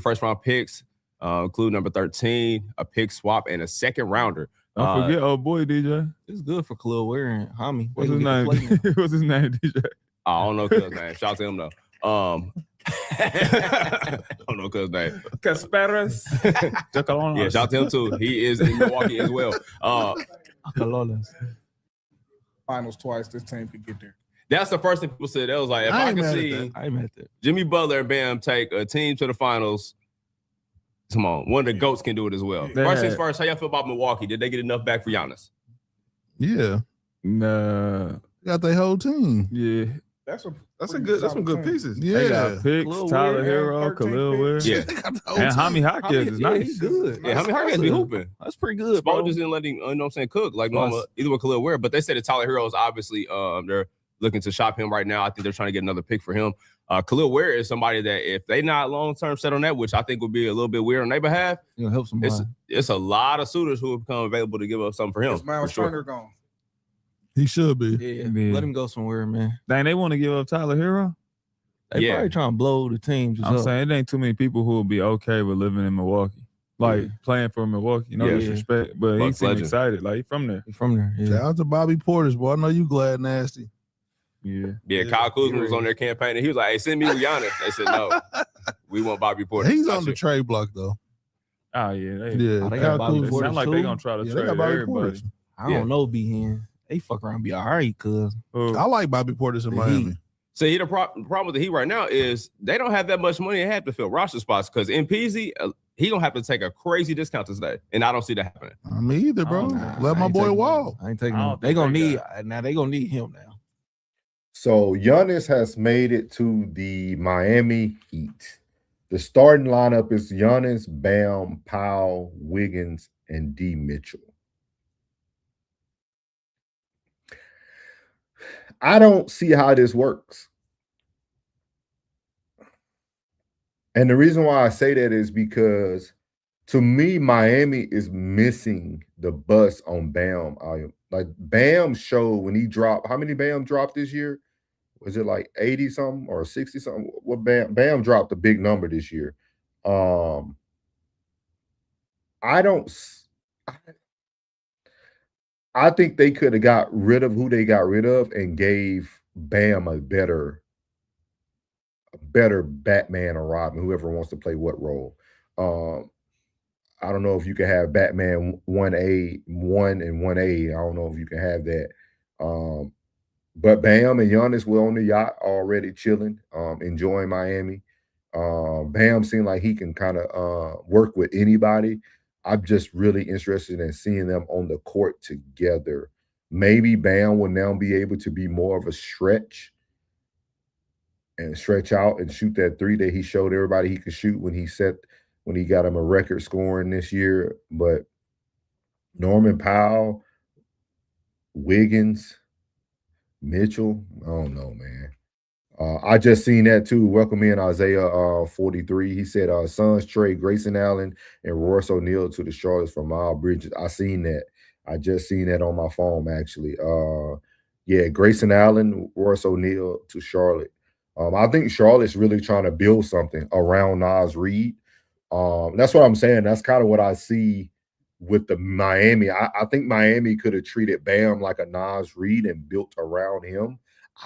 Speaker 17: first-round picks, include number 13, a pick swap, and a second rounder.
Speaker 6: Don't forget, oh boy, DJ.
Speaker 19: It's good for Khalil Ware and Hami.
Speaker 6: What's his name? What's his name, DJ?
Speaker 17: I don't know cuz name. Shout out to him though. I don't know cuz name.
Speaker 6: Casperas.
Speaker 17: Yeah, shout out to him too. He is in Milwaukee as well.
Speaker 20: Finals twice. This team could get there.
Speaker 17: That's the first thing people said. That was like, if I can see Jimmy Butler and Bam take a team to the finals, come on, one of the GOATs can do it as well. First things first, how y'all feel about Milwaukee? Did they get enough back for Giannis?
Speaker 18: Yeah.
Speaker 6: Nah.
Speaker 18: Got their whole team.
Speaker 6: Yeah.
Speaker 20: That's
Speaker 6: some good pieces.
Speaker 18: Yeah.
Speaker 6: They got picks, Tyler Hero, Khalil Ware.
Speaker 17: Yeah.
Speaker 6: And Hami Hawkins is nice.
Speaker 19: He's good.
Speaker 17: Yeah, Hami Hawkins be hooping.
Speaker 19: That's pretty good,
Speaker 17: Spo
Speaker 19: bro.
Speaker 17: just didn't let him, cook like normal, either with Khalil Ware. But they said that Tyler Hero is obviously, they're looking to shop him right now. I think they're trying to get another pick for him. Khalil Ware is somebody that if they not long-term set on that, which I think would be a little bit weird on their behalf,
Speaker 19: help somebody.
Speaker 17: It's a lot of suitors who have become available to give up something for him.
Speaker 20: Is Miles Turner gone?
Speaker 18: He should be.
Speaker 19: Yeah. Let him go somewhere, man.
Speaker 6: Dang, they want to give up Tyler Hero?
Speaker 19: They probably trying to blow the team.
Speaker 6: I'm saying it ain't too many people who will be okay with living in Milwaukee. Like playing for Milwaukee, no disrespect, but he seemed excited. Like he from there.
Speaker 19: Yeah.
Speaker 18: Shout out to Bobby Portis, boy. I know you glad nasty.
Speaker 6: Yeah.
Speaker 17: Kyle Kuzma was on their campaign, and he was like, hey, send me Giannis. They said, no, we want Bobby Portis.
Speaker 18: He's on the trade block, though.
Speaker 6: Oh, yeah.
Speaker 19: They got Bobby Portis.
Speaker 6: Sound like they going to try to trade everybody.
Speaker 19: I don't know, B-Hen. They fuck around be all right, cuz.
Speaker 18: I like Bobby Portis in Miami.
Speaker 17: See, the problem with the Heat right now is they don't have that much money to have to fill roster spots because in PZ, he gonna have to take a crazy discount today, and I don't see that happening.
Speaker 18: Me either, bro. Let my boy walk.
Speaker 19: I ain't taking him. They gonna need him now.
Speaker 4: So Giannis has made it to the Miami Heat. The starting lineup is Giannis, Bam, Powell, Wiggins, and D. Mitchell. I don't see how this works. And the reason why I say that is because to me, Miami is missing the bus on Bam. Like Bam showed when he dropped, how many Bam dropped this year? Was it like 80 something or 60 something? What Bam dropped a big number this year. Um, I don't. I think they could have got rid of who they got rid of and gave Bam a better Batman or Robin, whoever wants to play what role. I don't know if you can have Batman 1A, 1 and 1A. I don't know if you can have that. But Bam and Giannis were on the yacht already chilling, enjoying Miami. Bam seemed like he can kind of work with anybody. I'm just really interested in seeing them on the court together. Maybe Bam will now be able to be more of a stretch and stretch out and shoot that three that he showed everybody he could shoot when he got him a record scoring this year. But Norman Powell, Wiggins, Mitchell, I don't know, man. I just seen that too. Welcome in Isaiah 43. He said Suns trade Grayson Allen and Royce O'Neal to the Charlotte for Miles Bridges. I seen that. I just seen that on my phone actually. Yeah, Grayson Allen, Royce O'Neal to Charlotte. I think Charlotte's really trying to build something around Naz Reid. That's what I'm saying. That's kind of what I see with the Miami. I think Miami could have treated Bam like a Naz Reid and built around him.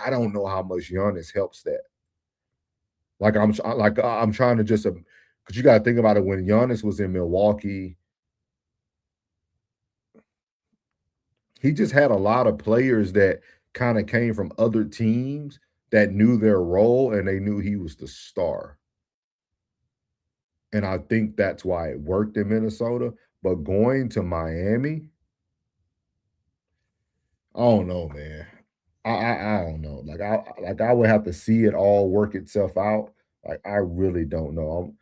Speaker 4: I don't know how much Giannis helps that. I'm trying to just because you got to think about it. When Giannis was in Milwaukee, he just had a lot of players that kind of came from other teams that knew their role and they knew he was the star. And I think that's why it worked in Minnesota. But going to Miami, I don't know, man. I don't know. I would have to see it all work itself out. Like I really don't know.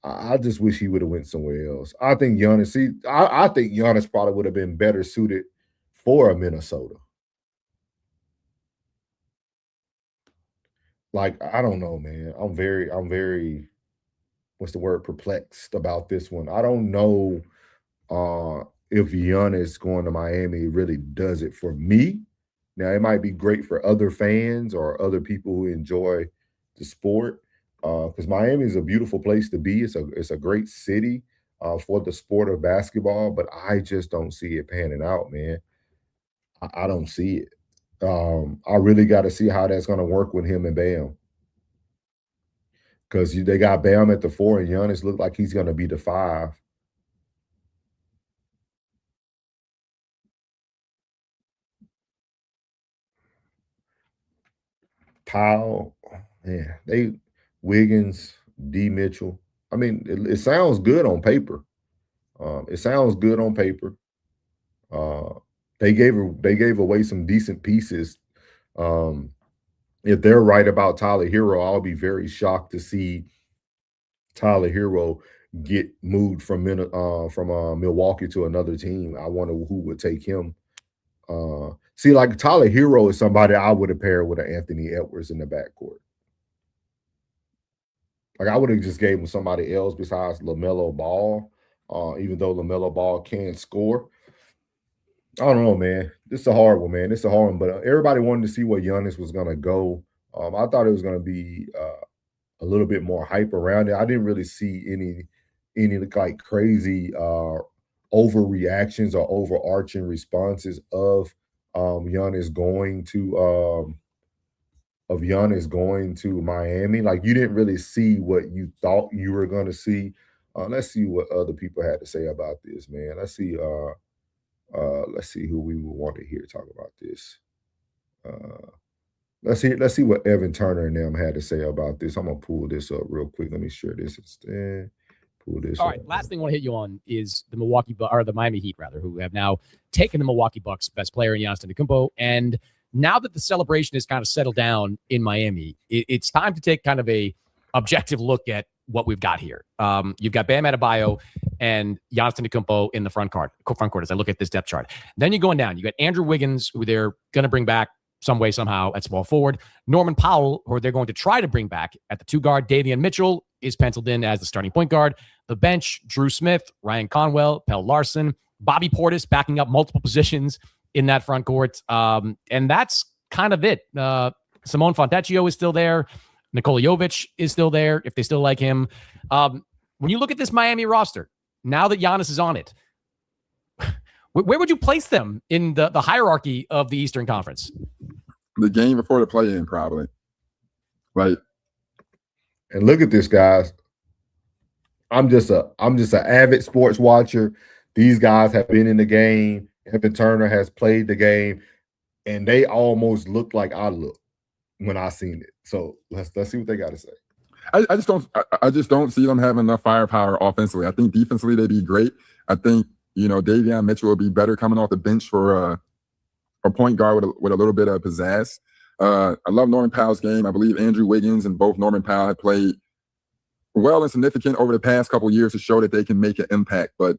Speaker 4: I just wish he would have went somewhere else. I think Giannis. I think Giannis probably would have been better suited for a Minnesota. Like I don't know, man. I'm very. What's the word? Perplexed about this one. I don't know if Giannis going to Miami really does it for me. Now, it might be great for other fans or other people who enjoy the sport because Miami is a beautiful place to be. It's a great city for the sport of basketball, but I just don't see it panning out, man. I don't see it. I really got to see how that's going to work with him and Bam because they got Bam at the 4 and Giannis look like he's going to be the 5. Powell, man, Wiggins, D. Mitchell. I mean, it sounds good on paper. It sounds good on paper. They gave away some decent pieces. If they're right about Tyler Hero, I'll be very shocked to see Tyler Hero get moved from Milwaukee to another team. I wonder who would take him. See, like Tyler Hero is somebody I would have paired with an Anthony Edwards in the backcourt. Like I would have just gave him somebody else besides LaMelo Ball, even though LaMelo Ball can score. I don't know, man. This is a hard one, man. It's a hard one, but everybody wanted to see where Giannis was going to go. I thought it was going to be a little bit more hype around it. I didn't really see any like crazy overreactions or overarching responses of Giannis going to Miami. Like you didn't really see what you thought you were going to see. Let's see what other people had to say about this, man. Let's see who we would want to hear talk about this. Let's see what Evan Turner and them had to say about this. I'm gonna pull this up real quick. Let me share this instead. Pull this
Speaker 19: All
Speaker 4: up.
Speaker 19: right, last thing I want to hit you on is the Miami Heat, rather, who have now taken the Milwaukee Bucks best player in Giannis Antetokounmpo. And now that the celebration has kind of settled down in Miami, it's time to take kind of a objective look at what we've got here. You've got Bam Adebayo and Giannis Antetokounmpo in the front court as I look at this depth chart. Then you're going down. You got Andrew Wiggins, who they're going to bring back some way, somehow at small forward. Norman Powell, who they're going to try to bring back at the 2 guard. Davion Mitchell is penciled in as the starting point guard. The bench, Drew Smith, Ryan Conwell, Pell Larson, Bobby Portis backing up multiple positions in that front court. And that's kind of it. Simone Fontecchio is still there. Nikola Jovic is still there, if they still like him. When when you look at this Miami roster, now that Giannis is on it, where would you place them in the hierarchy of the Eastern Conference?
Speaker 21: The game before the play-in, probably. Right.
Speaker 4: And look at this, guys. I'm just an avid sports watcher. These guys have been in the game. Evan Turner has played the game, and they almost look like I look when I seen it. So let's see what they got to say.
Speaker 21: I just don't see them having enough firepower offensively. I think defensively they'd be great. I think Davion Mitchell will be better coming off the bench for a point guard with a little bit of pizzazz. I love Norman Powell's game. I believe Andrew Wiggins and both Norman Powell have played well and significant over the past couple of years to show that they can make an impact. But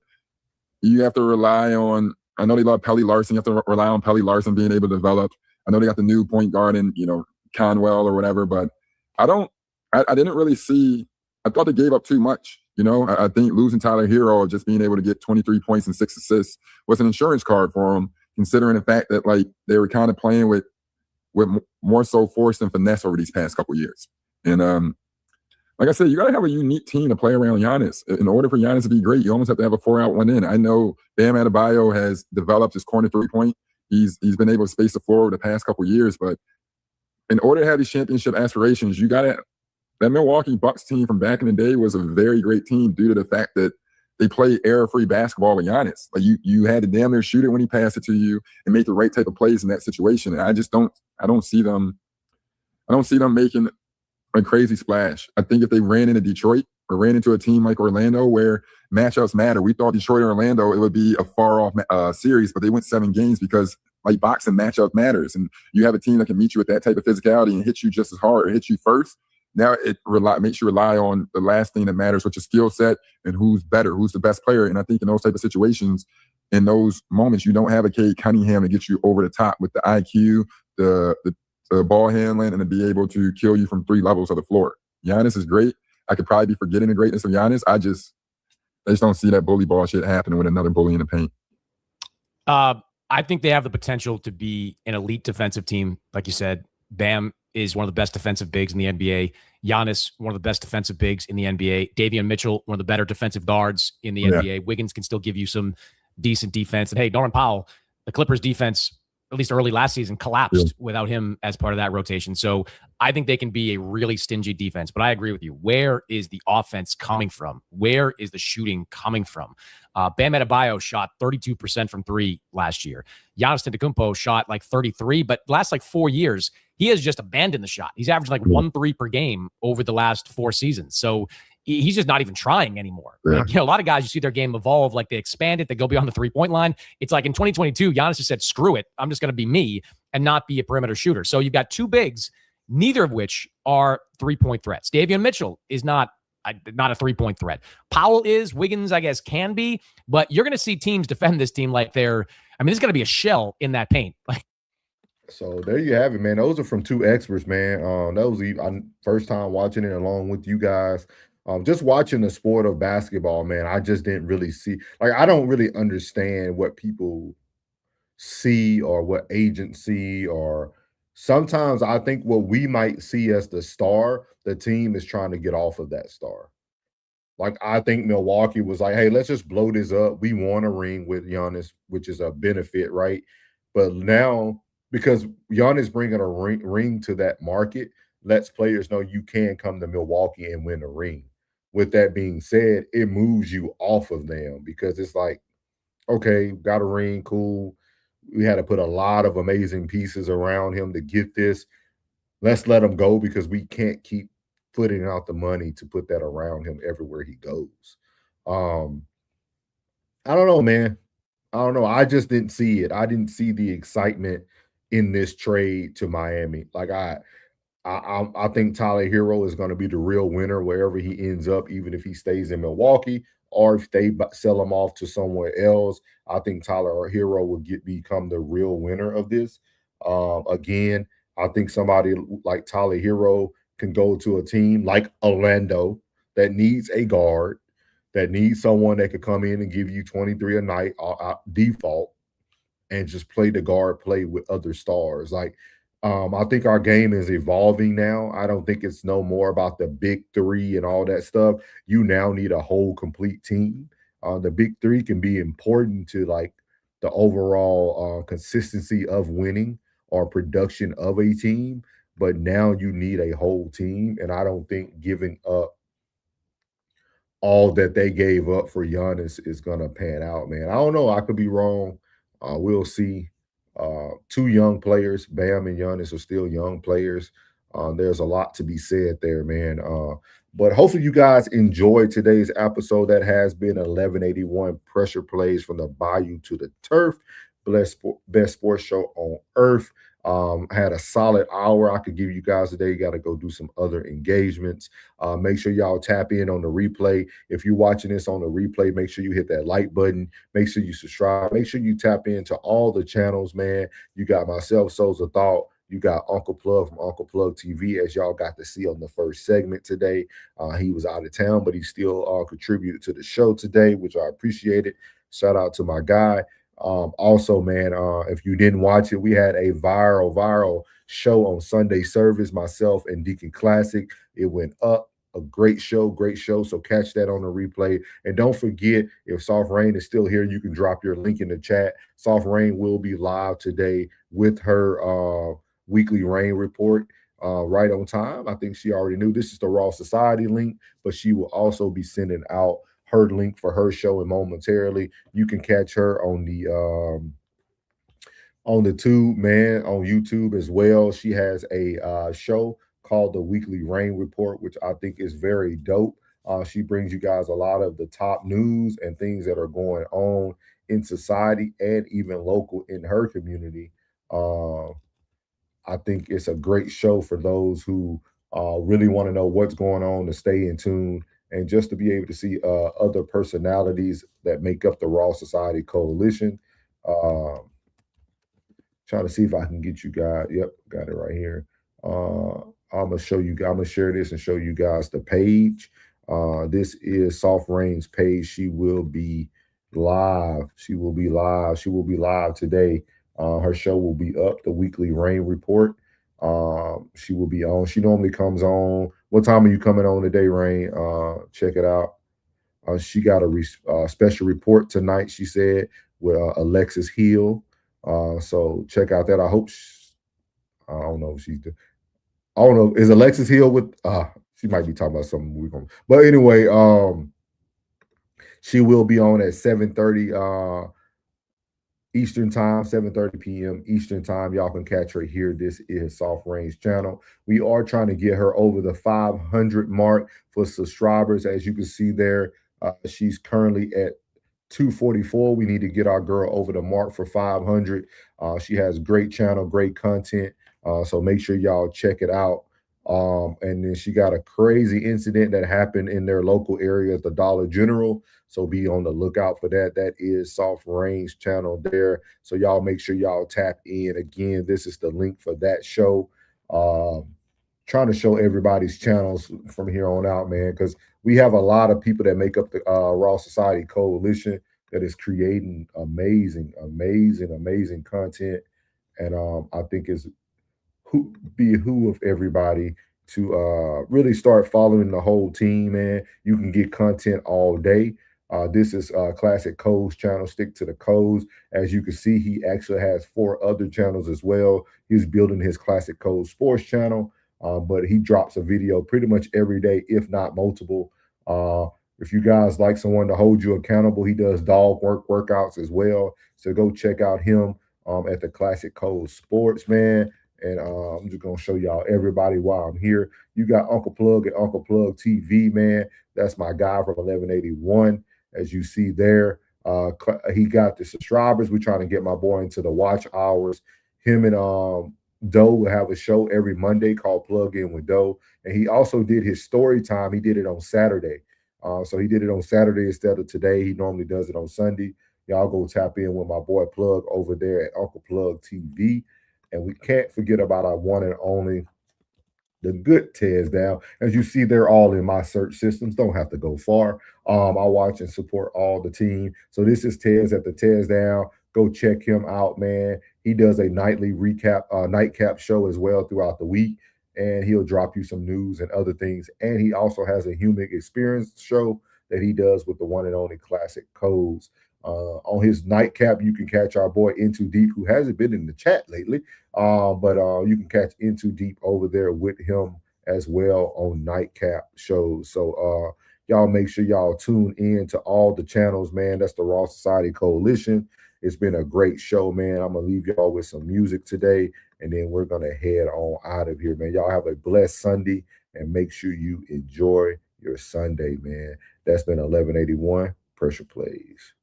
Speaker 21: you have to rely on. I know they love Pelly Larson. You have to rely on Pelly Larson being able to develop. I know they got the new point guard in Conwell or whatever, but I didn't really see. I thought they gave up too much. I think losing Tyler Hero, just being able to get 23 points and 6 assists, was an insurance card for them, considering the fact that they were kind of playing with more so force than finesse over these past couple of years. And like I said, you got to have a unique team to play around Giannis. In order for Giannis to be great, you almost have to have a 4-out, 1-in. I know Bam Adebayo has developed his corner 3-point. He's been able to space the floor over the past couple of years, but in order to have these championship aspirations, you got to. That Milwaukee Bucks team from back in the day was a very great team due to the fact that they play error-free basketball with Giannis. You had to damn near shoot it when he passed it to you and make the right type of plays in that situation. And I don't see them making a crazy splash. I think if they ran into Detroit or ran into a team like Orlando where matchups matter, we thought Detroit and Orlando, it would be a far-off series, but they went 7 games because boxing matchup matters. And you have a team that can meet you with that type of physicality and hit you just as hard or hit you first. Now it makes you rely on the last thing that matters, which is skill set and who's better, who's the best player. And I think in those type of situations, in those moments, you don't have a Cade Cunningham to get you over the top with the IQ, the ball handling, and to be able to kill you from 3 levels of the floor. Giannis is great. I could probably be forgetting the greatness of Giannis. I just don't see that bully ball shit happening with another bully in the paint.
Speaker 19: I think they have the potential to be an elite defensive team. Like you said, Bam is one of the best defensive bigs in the NBA. Giannis, one of the best defensive bigs in the NBA. Davion Mitchell, one of the better defensive guards in the NBA. Wiggins can still give you some decent defense. And hey, Norman Powell, the Clippers defense, at least early last season, collapsed without him as part of that rotation. So I think they can be a really stingy defense. But I agree with you. Where is the offense coming from? Where is the shooting coming from? Bam Adebayo shot 32% from 3 last year. Giannis Antetokounmpo shot 33, but last 4 years, he has just abandoned the shot. He's averaged 1 3 per game over the last 4 seasons. So he's just not even trying anymore. A lot of guys, you see their game evolve, they expand it, they go beyond the 3-point line. It's in 2022, Giannis just said, screw it. I'm just going to be me and not be a perimeter shooter. So you've got 2 bigs, neither of which are 3-point threats. Davion Mitchell is not a 3-point threat. Powell is. Wiggins, I guess, can be. But you're going to see teams defend this team this is going to be a shell in that paint.
Speaker 4: So there you have it, man. Those are from 2 experts, man. That was first time watching it along with you guys. Just watching the sport of basketball, man, I just didn't really see. I don't really understand what people see or what agents see, or sometimes I think what we might see as the star, the team is trying to get off of that star. I think Milwaukee was hey, let's just blow this up. We won a ring with Giannis, which is a benefit, right? But now, because Giannis bringing a ring to that market, lets players know you can come to Milwaukee and win a ring. With that being said, it moves you off of them because it's okay, got a ring, cool. We had to put a lot of amazing pieces around him to get this. Let's let him go because we can't keep putting out the money to put that around him everywhere he goes. I don't know, man. I don't know. I just didn't see it. I didn't see the excitement in this trade to Miami. I think Tyler Hero is going to be the real winner wherever he ends up, even if he stays in Milwaukee or if they sell him off to somewhere else. I think Tyler Hero will become the real winner of this. Again, I think somebody like Tyler Hero can go to a team like Orlando that needs a guard, that needs someone that could come in and give you 23 a night default and just play the guard play with other stars. I think our game is evolving now. I don't think it's no more about the big three and all that stuff. You now need a whole complete team. The big three can be important to like the overall consistency of winning or production of a team, but now you need a whole team. And I don't think giving up all that they gave up for Giannis is gonna pan out, man. I don't know. I could be wrong. We'll see. Two young players, Bam and Giannis, are still young players. There's a lot to be said there, man. But hopefully you guys enjoyed today's episode. That has been 1181 pressure plays from the bayou to the turf. Best sports show on earth. Had a solid hour I could give you guys today. You got to go do some other engagements. Make sure y'all tap in on the replay. If you're watching this on the replay, make sure you hit that like button. Make sure you subscribe. Make sure you tap into all the channels, man. You got myself, Souls of Thought. You got Uncle Plug from Uncle Plug TV, as y'all got to see on the first segment today. He was out of town, but he still contributed to the show today, which I appreciated. Shout out to my guy. Also, man, if you didn't watch it, we had a viral show on Sunday service, myself and Deacon Classic. It went up. A great show. So catch that on the replay. And don't forget, if Soft Rain is still here, you can drop your link in the chat. Soft Rain will be live today with her weekly rain report right on time. I think she already knew this is the Raw Society link, but she will also be sending out her link for her show, and momentarily you can catch her on the tube, man, on YouTube as well. She has a show called the Weekly Rain Report, which I think is very dope. She brings you guys a lot of the top news and things that are going on in society and even local in her community. I think it's a great show for those who really want to know what's going on, to stay in tune, and just to be able to see other personalities that make up the Raw Society Coalition. Trying to see if I can get you guys. Yep, got it right here. I'm gonna show you. I'm gonna share this and show you guys the page. This is Soft Rain's page. She will be live. She will be live today. Her show will be up, the Weekly Rain Report. She will be on. She normally comes on. What time are you coming on today, Rain? Check it out. She got a special report tonight, she said, with Alexis Hill. So check out that. I hope I don't know if she's I don't know. Is Alexis Hill with she might be talking about something we're going. But anyway, she will be on at 7:30 Eastern time, 7:30 p.m. Eastern time. Y'all can catch her here. This is Soft Rain's channel. We are trying to get her over the 500 mark for subscribers. As you can see there, she's currently at 244. We need to get our girl over the mark for 500. She has great channel, great content. So make sure y'all check it out. And then she got a crazy incident that happened in their local area at the Dollar General. So be on the lookout for that. That is Soft Rain's channel there. So y'all make sure y'all tap in. Again, this is the link for that show. Trying to show everybody's channels from here on out, man, because we have a lot of people that make up the Raw Society Coalition that is creating amazing content. And I think it's behoove everybody to really start following the whole team, man. You can get content all day. This is Classic Codes channel. Stick to the codes. As you can see, he actually has 4 other channels as well. He's building his Classic Codes Sports channel, but he drops a video pretty much every day, if not multiple. If you guys like someone to hold you accountable, he does dog workouts as well. So go check out him at the Classic Codes Sports, man. And I'm just going to show y'all everybody while I'm here. You got Uncle Plug at Uncle Plug TV, man. That's my guy from 1181, as you see there. He got the subscribers. We're trying to get my boy into the watch hours. Him and Doe will have a show every Monday called Plug In with Doe. And he also did his story time. He did it on Saturday. So he did it on Saturday instead of today. He normally does it on Sunday. Y'all go tap in with my boy Plug over there at Uncle Plug TV. And we can't forget about our one and only, the good Tez Down. As you see, they're all in my search systems. Don't have to go far. I watch and support all the team. So this is Tez at the Tez Down. Go check him out, man. He does a nightly nightcap show as well throughout the week, and he'll drop you some news and other things. And he also has a human experience show that he does with the one and only Classic Codes. On his nightcap, you can catch our boy Into Deep, who hasn't been in the chat lately, but you can catch Into Deep over there with him as well on nightcap shows. So y'all make sure y'all tune in to all the channels, man. That's the Raw Society Coalition. It's been a great show, man. I'm going to leave y'all with some music today, and then we're going to head on out of here, man. Y'all have a blessed Sunday, and make sure you enjoy your Sunday, man. That's been 1181 Pressure Plays.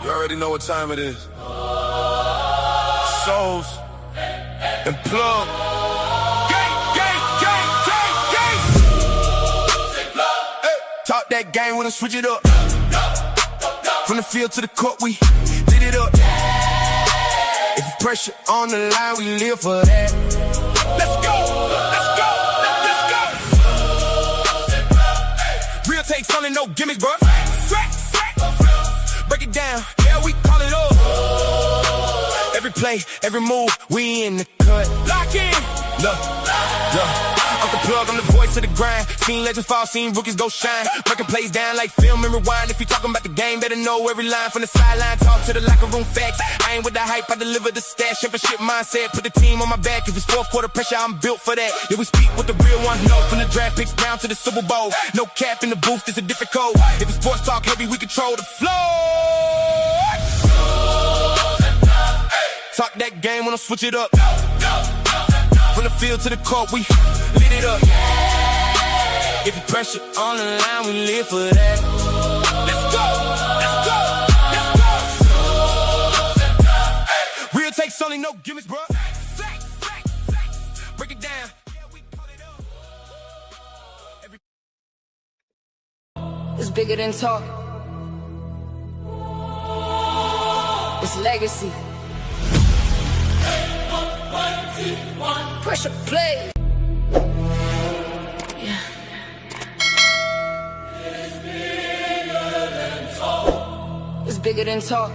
Speaker 2: You already know what time it is. Souls and plug. Hey, talk that game when I switch it up. From the field to the court, we lit it up. If you pressure on the line, we live for that. Let's go, let's go. Real takes only, no gimmicks, bro. Break it down, yeah, we call it up. Every play, every move, we in the cut. Lock in, look. I'm the plug, I'm the voice of the grind. Seen legends fall, seen rookies go shine. Breaking plays down like film and rewind. If you talking about the game, better know every line from the sideline. Talk to the locker room facts. I ain't with the hype, I deliver the stats. Championship mindset, put the team on my back. If it's fourth quarter pressure, I'm built for that. Yeah, we speak with the real ones. No, from the draft picks down to the Super Bowl. No cap in the booth, it's a different code. If it's sports talk heavy, we control the flow. Talk that game when I switch it up. From the field to the court, we lit it up. If you pressure on the line, we live for that. Let's go, let's go, let's go. Real takes only, no gimmicks, bro. Break it down.
Speaker 1: It's bigger than talk. It's legacy. Pressure play. Yeah. It's bigger than talk.